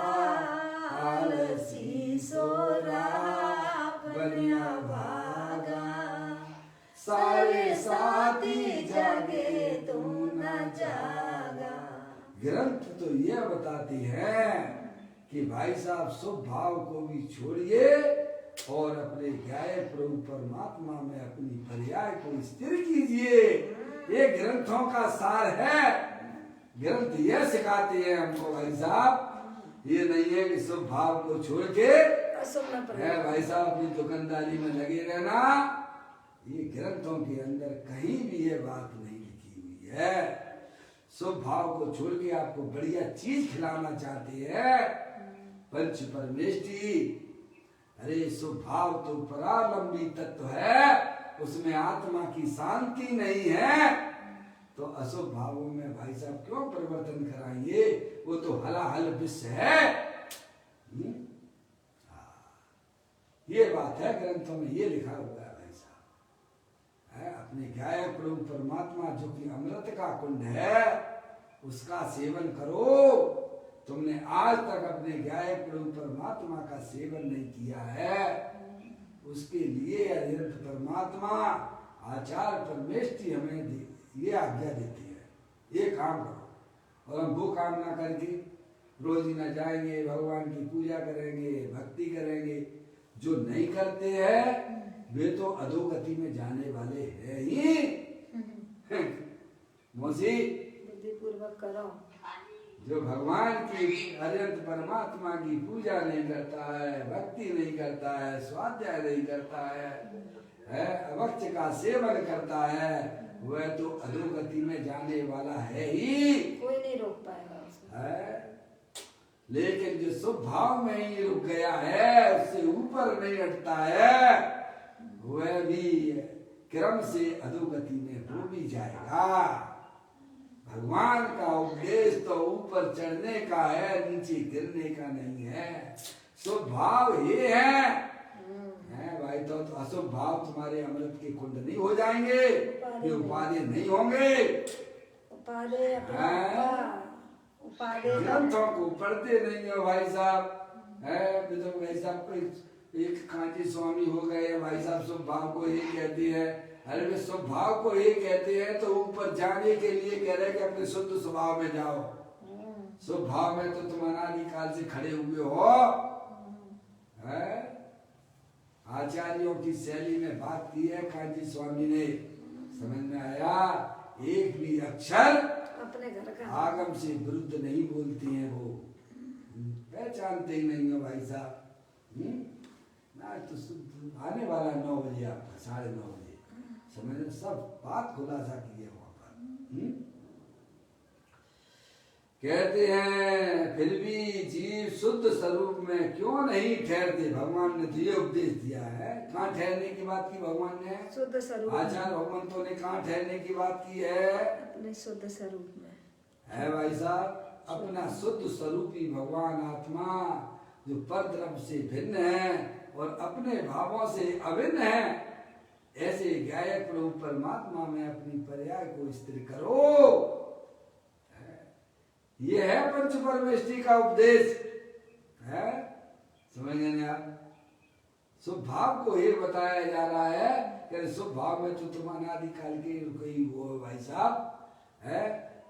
आलसी सोरा बनिया भागा, सारे साथी जागे तू न जागा। ग्रंथ तो यह बताते हैं कि भाई साहब शुभ भाव को भी छोड़िए और अपने गायक प्रभु परमात्मा में अपनी पर्याय को स्थिर कीजिए। ये ग्रंथों का सार है। ग्रंथ यह सिखाते हैं हमको भाई साहब, ये नहीं है कि शुभ भाव को छोड़ के है भाई साहब अपनी दुकानदारी में लगे रहना। ये ग्रंथों के अंदर कहीं भी ये बात नहीं लिखी हुई है। शुभ भाव को छोड़ के आपको बढ़िया चीज खिलाना चाहते हैं पंच परमेष्ठी। अरे शुभ भाव तो परालंबी तत्व है, उसमें आत्मा की शांति नहीं है, तो अशुभ भावों में भाई साहब क्यों परिवर्तन कराएंगे? वो तो हलाहल विष है। ये बात है ग्रंथों में ये लिखा हुआ है भाई साहब। है अपने गायक प्रभु परमात्मा जो कि अमृत का कुंड है उसका सेवन करो। तुमने आज तक अपने गायक प्रभु परमात्मा का सेवन नहीं किया है, उसके लिए अरिहंत परमात्मा आचार्य परमेष्ठी हमें ये आज्ञा देती है, ये काम करो। और हम वो काम ना करके रोज ही न जाएंगे, भगवान की पूजा करेंगे, भक्ति करेंगे। जो नहीं करते हैं वे तो अधोगति में जाने वाले हैं ही। मौसी बुद्धिपूर्वक करो। जो भगवान की अरिहंत परमात्मा की पूजा नहीं करता है, भक्ति नहीं करता है, स्वाध्याय नहीं करता है, अभक्ष का सेवन करता है, वह तो अधोगति में जाने वाला है ही। कोई नहीं लेकिन जो स्वभाव में ही रुक गया है, उससे ऊपर नहीं हटता है, वह भी क्रम से अधोगति में हो भी जाएगा। भगवान का उपदेश तो ऊपर चढ़ने का है, नीचे गिरने का नहीं है। स्वभाव ये है भाई, तो अशुभ भाव तुम्हारे अमृत के कुंड नहीं हो जाएंगे, ये उपाधि नहीं होंगे। ग्रंथों को पढ़ते नहीं हो भाई साहब, है तो भाई साहब एक कांची स्वामी हो गए भाई साहब, स्वभाव को ये कहती है। अरे वे स्वभाव को ये कहते हैं तो ऊपर जाने के लिए कह रहे हैं कि अपने शुद्ध स्वभाव में जाओ। स्वभाव में तो तुम अनादिकाल से खड़े हुए हो। आचार्यों की शैली में बात की है कांची स्वामी ने, समझ में आया। एक भी अक्षर अपने घर का आगम से विरुद्ध नहीं बोलती हैं वो, पहचानते ही नहीं हो भाई साहब। ना तो आने वाला 9 बजे, आपका 9:30 बजे, समझ सब बात खुलासा की है वहां पर। कहते हैं फिर भी जीव शुद्ध स्वरूप में क्यों नहीं ठहरते। भगवान ने तो ये उपदेश दिया है। कहाँ ठहरने की बात की भगवान ने? शुद्ध स्वरूप। आचार्य भगवंतों ने कहाँ ठहरने की बात की है? अपने शुद्ध स्वरूप में है भाई साहब। अपना शुद्ध स्वरूपी भगवान आत्मा जो परब्रह्म से भिन्न है और अपने भावों से अभिन्न है, ऐसे गायक प्रभु परमात्मा में अपनी पर्याय को स्थिर करो। ये है पंच परमेष्टि का उपदेश है, समझ गए आप। स्वभाव को ये बताया जा रहा है कि स्वभाव में तो तुम अनादिकाल के रुके हो भाई साहब, है।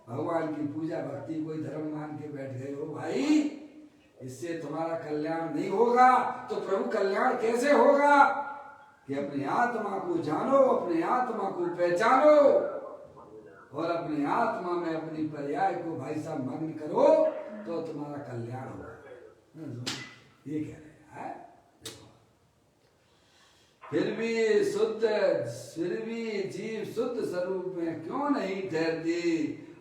भगवान की पूजा भक्ति कोई धर्म मान के बैठ गए हो भाई, इससे तुम्हारा कल्याण नहीं होगा। तो प्रभु कल्याण कैसे होगा? कि अपनी आत्मा को जानो, अपनी आत्मा को पहचानो और अपनी आत्मा में अपनी पर्याय को भाई साहब मग्न करो, तो तुम्हारा कल्याण होगा। ये कह रहे हैं। देखो, फिर भी जीव शुद्ध स्वरूप में क्यों नहीं ठहरते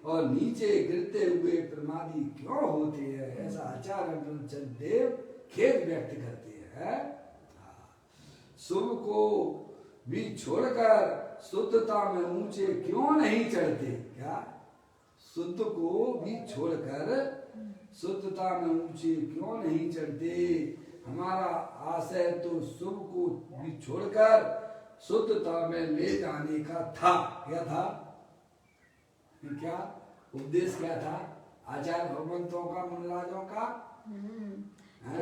और नीचे गिरते हुए प्रमादी क्यों होते हैं, ऐसा आचार्य ब्रह्मचर्य देव खेद व्यक्त करते हैं। शुभ को भी छोड़कर शुद्धता में ऊंचे क्यों नहीं चढ़ते। क्या? शुद्ध को भी छोड़कर शुद्धता में ऊंचे क्यों नहीं चढ़ते। हमारा आशय तो शुभ को भी छोड़कर शुद्धता में ले जाने का था। क्या था? क्या उपदेश क्या था आचार्य भगवंतों का, मुनिराजों का?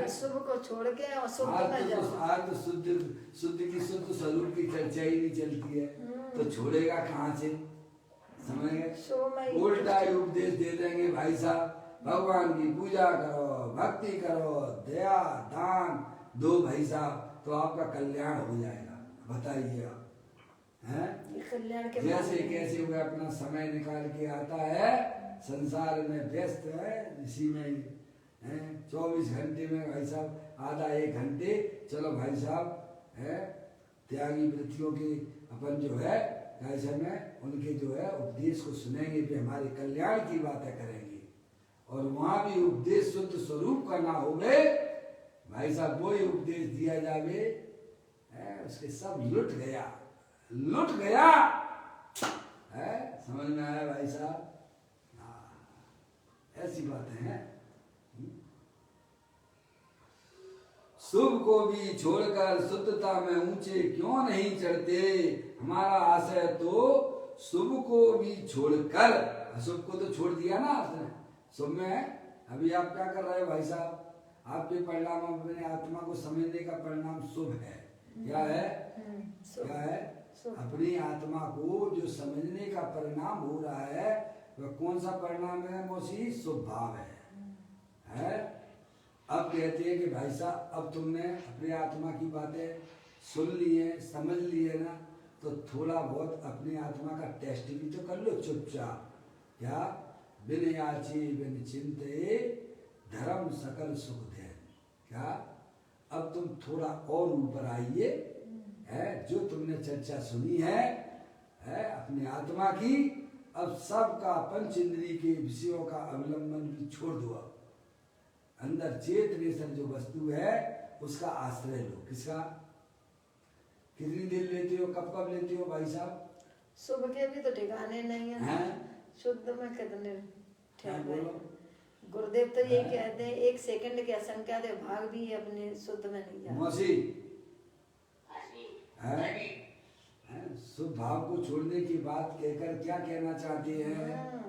शुभ को छोड़ के और शुद्ध में जाओ। आज तो शुद्ध की शुद्ध स्वरूप की चर्चा ही नहीं चलती है, तो छोड़ेगा कहाँ से? समझ गए? उल्टा ही उपदेश दे देंगे भाई साहब, भगवान की पूजा करो, भक्ति करो, दया दान दो भाई साहब, तो आपका कल्याण हो जाएगा। बताइए आप, हैं? जैसे कैसे वह अपना समय निकाल के आता है, संसार में व्यस्त है, इसी में 24 घंटे में भाई साहब आधा 1 घंटे, चलो भाई साहब है त्यागी वृत्तियों के अपन जो है ऐसे में उनके जो है उपदेश को सुनेंगे, भी हमारे कल्याण की बातें करेंगे। और वहां भी उपदेश शुद्ध स्वरूप का ना हो गए भाई साहब, वो ही उपदेश दिया जावे उसके सब लुट गया है। समझ में आया भाई साहब? ऐसी बातें हैं। शुभ को भी छोड़कर शुद्धता में ऊंचे क्यों नहीं चढ़ते। हमारा आशय तो शुभ को भी छोड़कर, अशुभ को तो छोड़ दिया ना आपने। शुभ में अभी आप क्या कर रहे हो भाई साहब? आपके परिणाम अपने आत्मा को समझने का परिणाम शुभ है। क्या है? क्या है? अपनी आत्मा को जो समझने का परिणाम हो रहा है, वह कौन सा परिणाम है? मोशी शुभ भाव है। अब कहते हैं कि भाई साहब अब तुमने अपनी आत्मा की बातें सुन ली है, समझ ली है ना, तो थोड़ा बहुत अपनी आत्मा का टेस्ट भी तो कर लो चुपचाप। क्या? बिन याची बिन चिंते धर्म सकल सुख दे। क्या? अब तुम थोड़ा और ऊपर आइए, है जो तुमने चर्चा सुनी है अपनी आत्मा की, अब सबका पंच इंद्रिय के विषयों का अवलंबन भी छोड़ दो। अंदर चेतनेश्वर जो वस्तु है उसका आश्रय लो। किसका? कितनी देर लेते हो, कब कब लेते हो भाई साहब? सुबह के भी तो ठिकाने नहीं है। शुद्ध में कितने ठहर गए। गुरुदेव तो यही कहते हैं, 1 सेकंड के असंख्या दे भाग भी अपने शुद्ध में नहीं जाते। मौसी शुभ भाव को छोड़ने की बात कहकर क्या कहना चाहते हैं?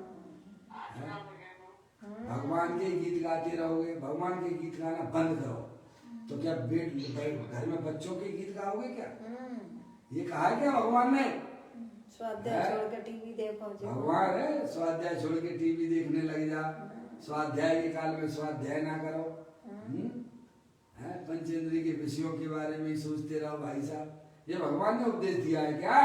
भगवान के गीत गाते रहोगे, भगवान के गीत गाना बंद करो तो क्या घर में बच्चों के गीत गाओगे क्या? ये कहा है क्या भगवान ने? स्वाध्याय छोड़ के टीवी देखो। भगवान है स्वाध्याय छोड़ के टीवी देखने लग जा, स्वाध्याय के काल में स्वाध्याय ना करो, पंचेंद्रिय के विषयों के बारे में ही सोचते रहो। भाई साहब ये भगवान ने उपदेश दिया है क्या?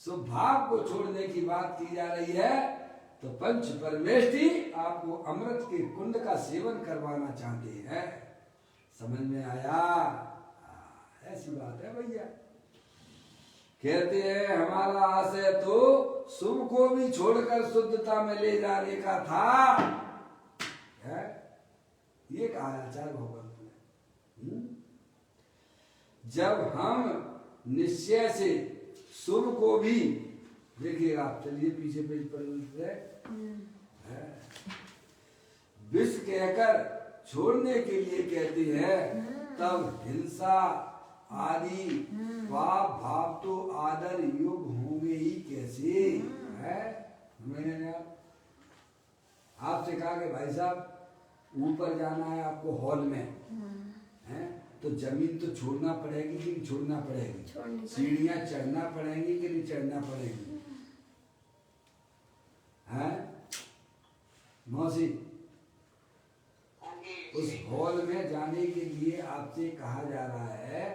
स्वभाव को छोड़ने की बात की जा रही है। तो पंच परमेष्ठी आपको अमृत के कुंड का सेवन करवाना चाहते हैं। समझ में आया? ऐसी बात है भैया। कहते हैं हमारा आशय तो शुभ को भी छोड़कर शुद्धता में ले जाने का था। है? ये कहा आचार्य भगवंत ने। जब हम निश्चय से शुभ को भी, देखिएगा आप, चलिए पीछे पेज पर विष कहकर छोड़ने के लिए कहते हैं, तब हिंसा आदि पाप भाव तो आदर युग होंगे ही कैसे? है? मैंने आपसे कहा कि भाई साहब ऊपर जाना है आपको हॉल में, है तो जमीन तो छोड़ना पड़ेगी कि नहीं छोड़ना पड़ेगी? सीढ़ियां चढ़ना पड़ेंगी कि नहीं चढ़ना पड़ेगी? है मौसी? उस हॉल में जाने के लिए आपसे कहा जा रहा है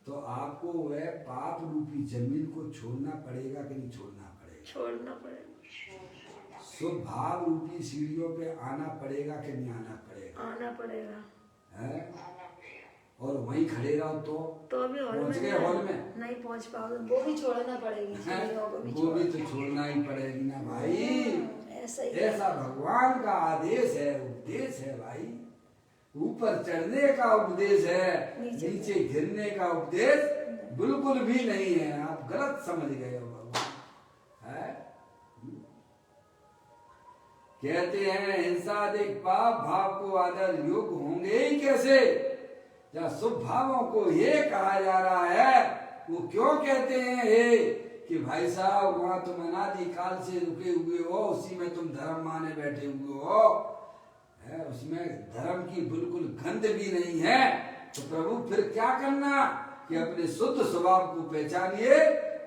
तो आपको वह पाप रूपी जमीन को छोड़ना पड़ेगा कि नहीं छोड़ना पड़ेगा? छोड़ना पड़ेगा। शुभ भाव रूपी सीढ़ियों पे आना पड़ेगा कि नहीं आना पड़ेगा? आना पड़ेगा। है? और वहीं खड़े रहो तो भी पहुंच गए हॉल में नहीं पहुंच पाओगे, वो भी छोड़ना पड़ेगी। वो भी तो छोड़ना ही पड़ेगी ना भाई। ऐसा भगवान का आदेश है, उपदेश है भाई। ऊपर चढ़ने का उपदेश है, नीचे गिरने का उपदेश बिल्कुल भी नहीं है। आप गलत समझ गए हो भगवान। है? कहते हैं हिंसा अधिक पाप भाव को आदर योग होंगे ही कैसे? जब शुभ भावों को ये कहा जा रहा है, वो क्यों कहते हैं हे कि भाई साहब वहां तुम अनादि काल से रुके हुए हो, उसी में तुम धर्म माने बैठे हुए हो, है? उसमें धर्म की बिल्कुल गंध भी नहीं है। तो प्रभु फिर क्या करना कि अपने शुद्ध स्वभाव को पहचानिए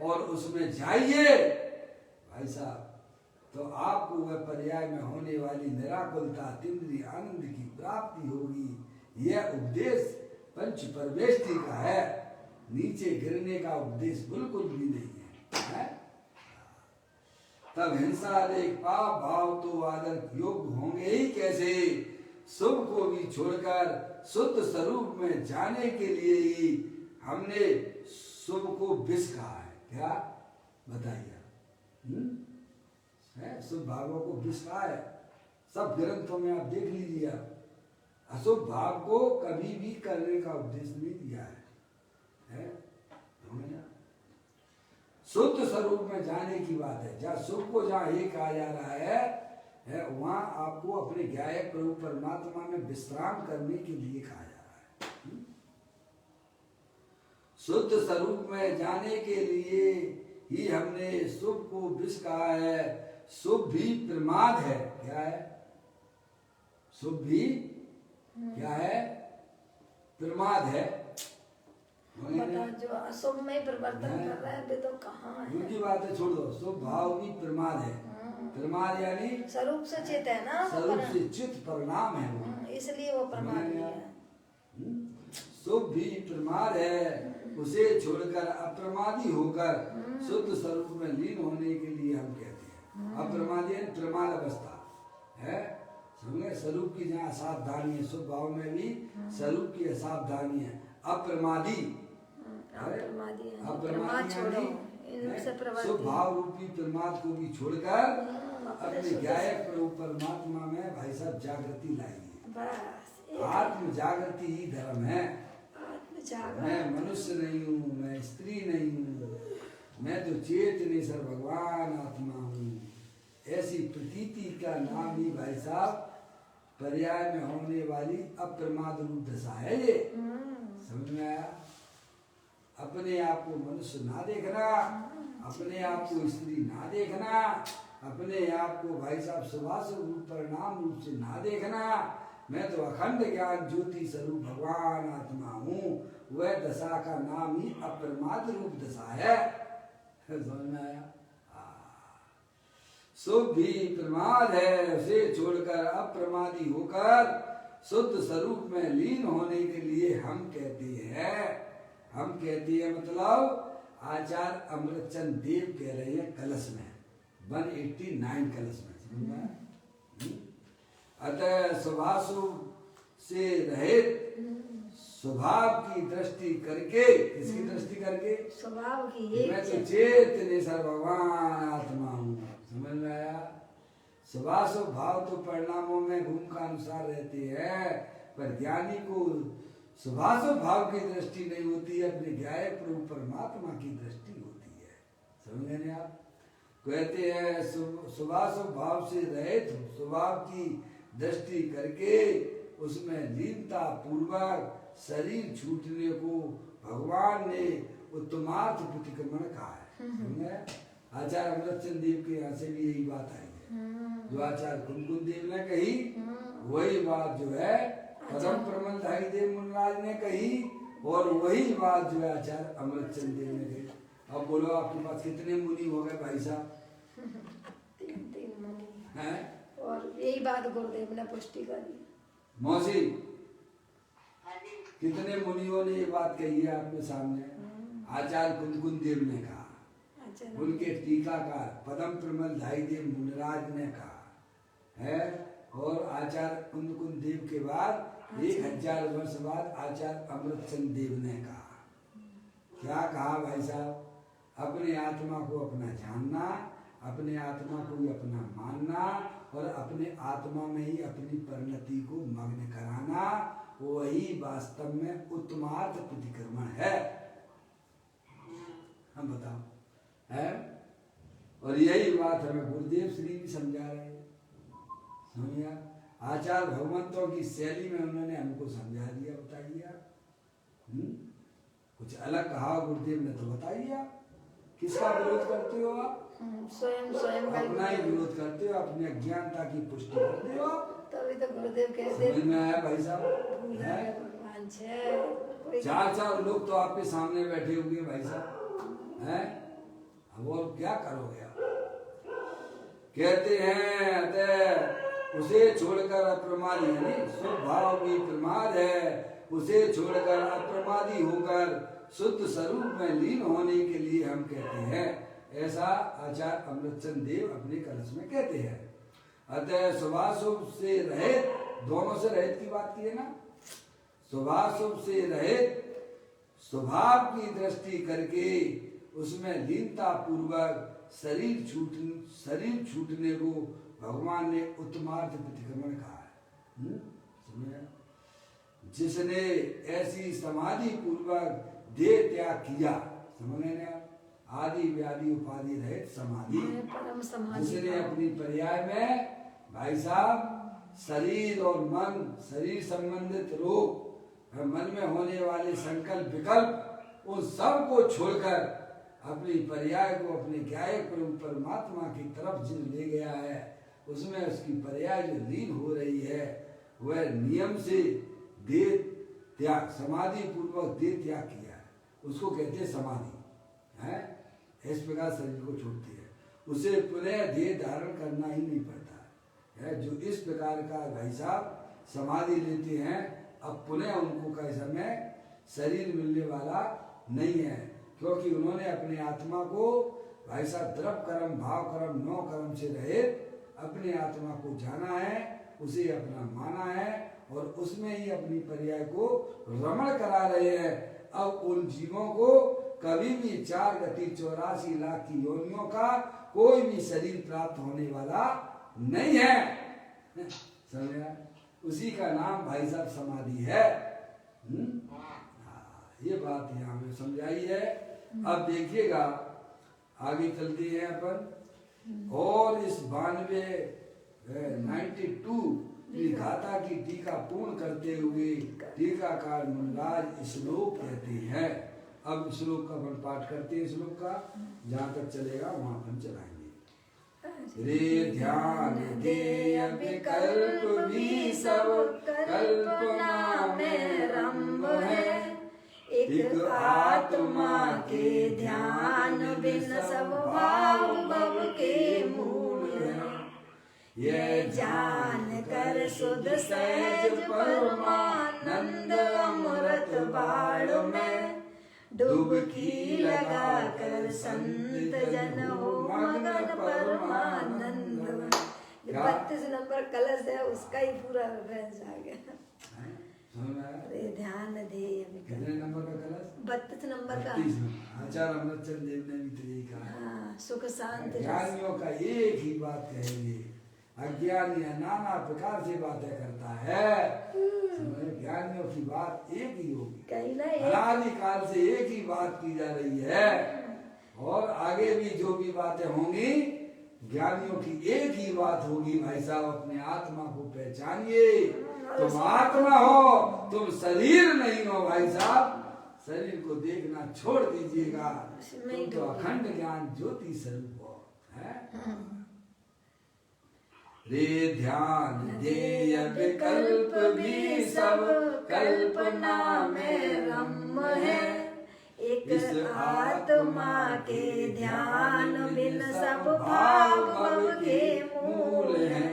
और उसमें जाइए भाई साहब। तो आपको वह पर्याय में होने वाली निराकुलता तीव्र आनंद की प्राप्ति होगी। यह उपदेश पंच परमेष्ठी का है, नीचे गिरने का उपदेश बिल्कुल भी नहीं है। तब हिंसा देख पाप भाव तो आदर योग होंगे ही कैसे? शुभ को भी छोड़कर शुद्ध स्वरूप में जाने के लिए ही हमने शुभ को विष कहा है। क्या बताइए? शुभ भावों को विष कहा है। सब ग्रंथों में आप देख लीजिए। अशुभ भाव को कभी भी करने का उपदेश नहीं दिया है? शुद्ध स्वरूप में जाने की बात है। जहाँ शुभ को जहाँ ये कहा जा रहा है वहाँ आपको अपने गायक प्रभु परमात्मा में विश्राम करने के लिए कहा जा रहा है। शुद्ध स्वरूप में जाने के लिए ही हमने शुभ को विष कहा है। शुभ भी प्रमाद है। क्या है? शुभ भी क्या है? प्रमाद है। जो अशुभ में परिवर्तन कर रहा है तो कहाँ है? उनकी बातें छोड़ दो। शुभ भाव भी प्रमाद है। प्रमाद यानी स्वरूप से चित है ना, स्वरूप से चित परिणाम है वो, इसलिए वो प्रमाद है। शुभ भी प्रमाद है। उसे छोड़कर अप्रमादी होकर शुद्ध स्वरूप में लीन होने के लिए हम कहते हैं। अप्रमादी प्रमाद अवस्था है। स्वरूप की जहाँ सावधानी है, शुभ भाव में भी स्वरूप की सावधानी है। अप्रमादी, अप्रमादी छोड़ो, इनसे प्रवृत्ति। स्वभाव रूपी परमात्मा को भी छोड़कर अपने गायक प्रभु परमात्मा में भाई साहब जागृति लाइए। बस आत्म जागृति ही धर्म है। आत्म मैं मनुष्य नहीं हूँ, मैं स्त्री नहीं हूँ, मैं तो चेतनेश्वर भगवान आत्मा हूँ, ऐसी प्रतीति का नाम ही भाई साहब पर्याय में होने वाली अप्रमाद रूप दशा है। ये समझ में आया? अपने आप को मनुष्य ना देखना, अपने आप को स्त्री ना देखना, अपने आप को भाई साहब सुभाषिक रूप परिणाम रूप से ना देखना। मैं तो अखंड ज्ञान ज्योति स्वरूप भगवान आत्मा हूँ। वह दशा का नाम ही अप्रमाद रूप दशा है। समझ में आया? शुभ भी प्रमाद है, उसे छोड़कर अप्रमादी होकर शुद्ध स्वरूप में लीन होने के लिए हम कहते हैं मतलब आचार्य अमृतचंद देव कह रहे हैं कलश में 189 कलश में। समझ में आया? अतः स्वभाव से रहित स्वभाव की दृष्टि करके, किसकी दृष्टि करके? स्वभाव की। मैं तो चेतनेश्वर भगवान आत्मा हूँ। समझ में आया? स्वभाव भाव तो परिणामों में गुण का अनुसार रहते हैं, पर ज्ञानी को स्वभाव भाव की दृष्टि नहीं होती है, अपने गायक प्रभु परमात्मा की दृष्टि होती है। समझ गए आप? कहते हैं स्वभाव भाव से रहित स्वभाव की दृष्टि करके उसमें लीनता पूर्वक शरीर छूटने को भगवान ने उत्तमार्थ प्रतिक्रमण कहा है। आचार्य अमृतचंद देव के यहाँ से भी यही बात आई है। जो आचार्य कुमकुम देव ने कही वही बात जो है पदम प्रमलधारी देव मुनराज ने कही, और वही बात जो है आचार्य अमृतचंद देव ने कही। अब बोलो आपके पास कितने मुनि हो गए भाई साहब? 3 मुनि हैं? और यही बात गुरुदेव ने पुष्टि करी। मौसी, कितने मुनियों ने ये बात कही है आपके सामने? आचार्य कुमकुम देव ने कहा, उनके टीकाकार पदम प्रमलधारी देव मुनराज ने कहा है, और आचार्य कुमकुम देव के बाद 1000 वर्ष बाद आचार्य अमृतचंद देव ने कहा। क्या कहा भाई साहब? अपने आत्मा को अपना जानना, अपने आत्मा को ही अपना मानना, और अपने आत्मा में ही अपनी परिणति को मग्न कराना, वही वास्तव में उत्तमार्थ प्रतिक्रमण है। हम बताओ है? और यही बात हमें गुरुदेव श्री भी समझा रहे हैं। समझिए, आचार्य भगवंतों की शैली में उन्होंने हमको समझा दिया। बताइए आप कुछ अलग कहा गुरुदेव ने तो बताइए। आप किसका विरोध करते हो? आप स्वयं अपना ही विरोध करते हो, अपनी अज्ञानता की पुष्टि करते हो। तभी तो गुरुदेव कहते समझ में आया भाई साहब? भगवान छे 4 लोग तो आपके सामने बैठे हुए भाई साहब हैं। अब और क्या करोगे आप? कहते हैं अतः उसे छोड़कर अप्रमादी, यानी स्वभाव भी प्रमाद है, उसे छोड़कर अप्रमादी होकर शुद्ध स्वरूप में लीन होने के लिए हम कहते हैं। ऐसा आचार्य अमृतचंद देव अपने कलश में कहते हैं। अतः स्वभाव से रहित, दोनों से रहित की बात की है ना, स्वभाव से रहित स्वभाव की दृष्टि करके उसमें लीनता पूर्वक शरीर छूटने को भगवान ने उत्तमार्थ प्रतिक्रमण कहा है। समझे? जिसने ऐसी समाधि पूर्वक देह त्याग किया, समझ रहे आप? आदि व्याधि उपाधि रहित समाधि, जिसने अपनी पर्याय में भाई साहब शरीर और मन, शरीर संबंधित रोग, मन में होने वाले संकल्प विकल्प, उन सब को छोड़कर अपनी पर्याय को अपने गायक परमात्मा की तरफ जिन ले गया है, उसमें उसकी पर्याय जो लीन हो रही है, वह नियम से देह त्याग, समाधि पूर्वक देह त्याग किया है, उसको कहते हैं समाधि है। इस प्रकार शरीर को छोड़ती है, उसे पुनः देह धारण करना ही नहीं पड़ता है। जो इस प्रकार का भाई साहब समाधि लेते हैं, अब पुनः उनको कई समय शरीर मिलने वाला नहीं है, क्योंकि उन्होंने अपने आत्मा को भाई साहब द्रव कर्म, भाव कर्म, नौ कर्म से रहित अपने आत्मा को जाना है, उसे अपना माना है, और उसमें ही अपनी पर्याय को रमण करा रहे हैं। अब उन जीवों को कभी भी 4 गति 84 लाख की योनियों का कोई भी शरीर प्राप्त होने वाला नहीं है। समझा? उसी का नाम भाई साहब समाधि है। ये बात यहाँ में समझाई है। अब देखिएगा आगे चलते हैं अपन। और इस 92 की गाथा की टीका पूर्ण करते हुए टीकाकार मुनिराज श्लोक कहते हैं। अब श्लोक का अपन पाठ करते हैं। श्लोक का जहाँ तक चलेगा वहाँ अपन चलाएंगे। रे ध्यान दे विकल्प भी सब कल्पना में रंभ है। एक आत्मा के ध्यान बिन सब भाव भव के मूल है। यह जान कर शुद्ध सहज परमानंद अमृत बाण में डुबकी लगा कर संत जन हो मगन परमानंद में। 32 नंबर कलश है, उसका ही पूरा रेंज आ गया। अरे ध्यान दे कितने नंबर का कलश? 32 नंबर का। आचार्य अमृतचंद देव ने भी तो यही कहा। सुख शांति। ज्ञानियों का एक ही बात कहेंगे, अज्ञानी नाना प्रकार से बातें करता है। ज्ञानियों की बात एक ही होगी। अनादिकाल से एक ही बात की जा रही है और आगे भी जो भी बातें होंगी ज्ञानियों की एक ही बात होगी। भाई साहब अपने आत्मा को पहचानिए। तुम आत्मा हो, तुम शरीर नहीं हो। भाई साहब शरीर को देखना छोड़ दीजिएगा। तुम तो अखंड ज्ञान ज्योति स्वरूप हो। रे ध्यान दे विकल्प भी सब कल्पना में रम है। एक आत्मा के ध्यान बिन सब भाव भव के मूल है।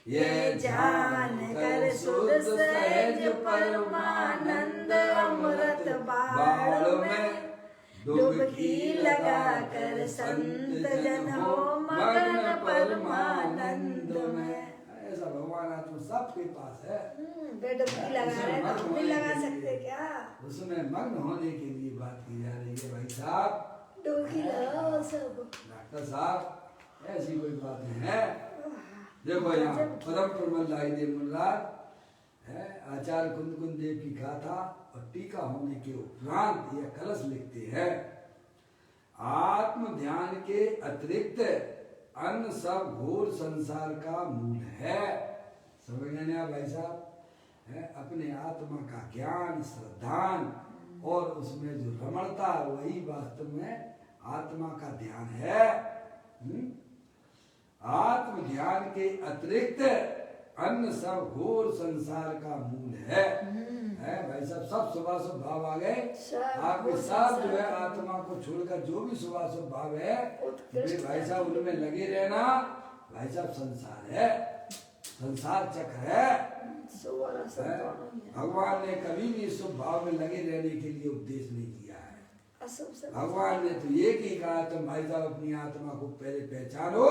ये जान कर शुद्ध सहज परमानंद अमृत बाण में डुबकी लगा कर संत जन हो मगन परमानंद में। ऐसा भगवान आत्मा सबके पास है। डुबकी लगा रहे हैं, तुम नहीं लगा सकते क्या? उसमें मग्न होने के लिए बात की जा रही है। भाई साहब डुबकी लगाओ सब। डॉक्टर साहब ऐसी कोई बात नहीं है। देखो यहाँ परम प्रमलदायी देव मुनिराज है, आचार्य कुंद देव की गाथा और टीका होने के उपरांत यह कलश लिखते हैं। आत्म ध्यान के अतिरिक्त अन्य सब घोर संसार का मूल है। समझ गए आप भाई साहब? अपने आत्मा का ज्ञान श्रद्धान और उसमें जो रमणता वही वास्तव में आत्मा का ध्यान है। आत्म ध्यान के अतिरिक्त अन्य सब घोर संसार का मूल है। भाई साहब सब शुभाशुभ भाव आ गए आपके साथ जो है। आत्मा को छोड़कर जो भी शुभाशुभ भाव है भाई साहब उनमें लगे रहना। भाई साहब संसार है, संसार चक्र है। भगवान ने कभी भी शुभ भाव में लगे रहने के लिए उपदेश नहीं किया है। भगवान ने तो ये की कहा तुम भाई साहब अपनी आत्मा को पहले पहचानो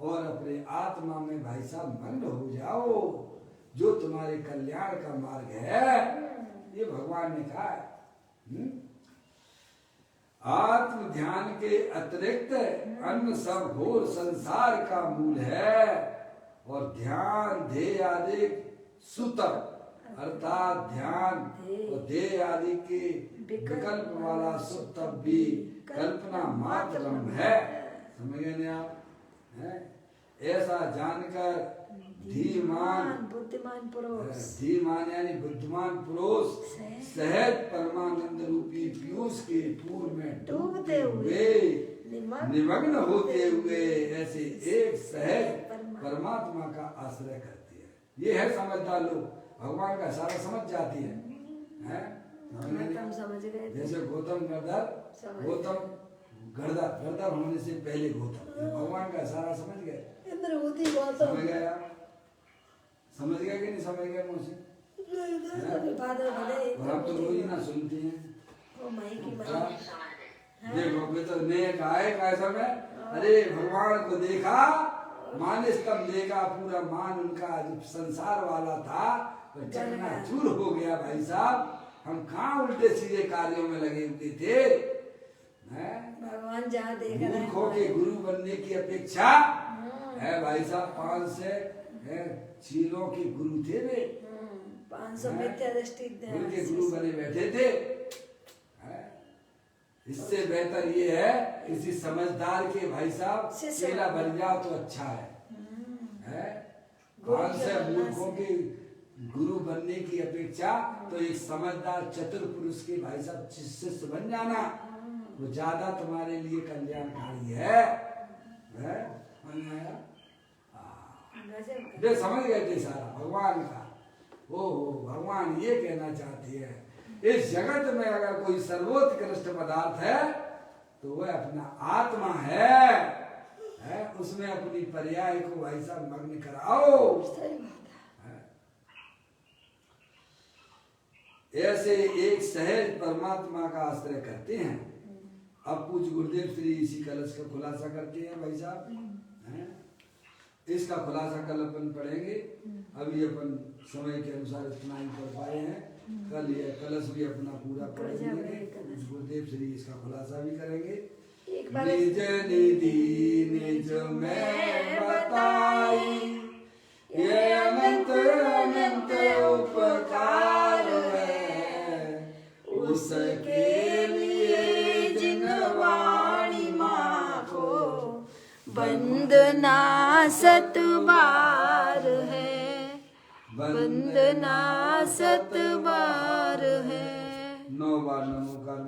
और अपने आत्मा में भाई साहब मग्न हो जाओ। जो तुम्हारे कल्याण का मार्ग है ये भगवान ने कहा है। आत्म ध्यान के अतिरिक्त अन्य सब घोर संसार का मूल है। और ध्यान ध्येय आदि सुतक अर्थात ध्यान और ध्येय आदि के विकल्प वाला सुतक भी कल्पना मात्र है। समझ गए ना आप? ऐसा जानकर धीमान यानी बुद्धिमान पुरुष सहज परमानंद रूपी पीयूष के पूर में डूबते हुए निमग्न होते हुए ऐसे एक सहज परमात्मा का आश्रय करते हैं। ये है समझदार लोग, भगवान का सारा समझ जाती है। समझ गए। जैसे गौतम गर्दर होने से पहले गौतम भगवान का सारा समझ गए। समझ गए आप? समझ गए कि नहीं समझ गए मुझसे? और आप तो रोज ही ना सुनते हैं। देखो तो नेक आए कैसा में अरे भगवान को देखा मान स्तंभ देखा पूरा मान उनका जो संसार वाला था तो चकनाचूर हो गया भाई साहब। हम कहाँ उल्टे सीधे कार्यों में लगे हुए थे। हैं? भगवान जहाँ देख रहे मूर्खों के गुरु बनने की अपेक्षा है भाई साहब 500 चीलों के गुरु थे वे। 500 मिथ्या दृष्टि उनके गुरु बने बैठे थे। हैं? इससे बेहतर ये है किसी समझदार के भाई साहब चेला बन जाओ तो अच्छा है। 500 मूर्खों के गुरु बनने की अपेक्षा तो एक समझदार चतुर पुरुष के भाई साहब शिष्य बन जाना वो ज्यादा तुम्हारे लिए कल्याणकारी है। ये समझ गए थे सारा भगवान का। ओहो भगवान ये कहना चाहती है इस जगत में अगर कोई सर्वोत्कृष्ट पदार्थ है तो वह अपना आत्मा है उसमें अपनी पर्याय को भाई साहब मग्न कराओ। ऐसे एक सहज परमात्मा का आश्रय करते हैं। अब पूज्य गुरुदेव श्री इसी कलश का खुलासा करते हैं भाई साहब। इसका खुलासा कल अपन पढ़ेंगे। अभी अपन समय के अनुसार इतना ही पढ़ पाए हैं। कल ये कलश भी अपना पूरा पढ़ेंगे। गुरुदेव श्री इसका खुलासा भी करेंगे। निज निधि निज में बताई ये अनंत अनंत उपकार है उसके लिए जिन वाणी माँ को वंदना सतबार है वंदना सतबार है। 9 बार नमोकार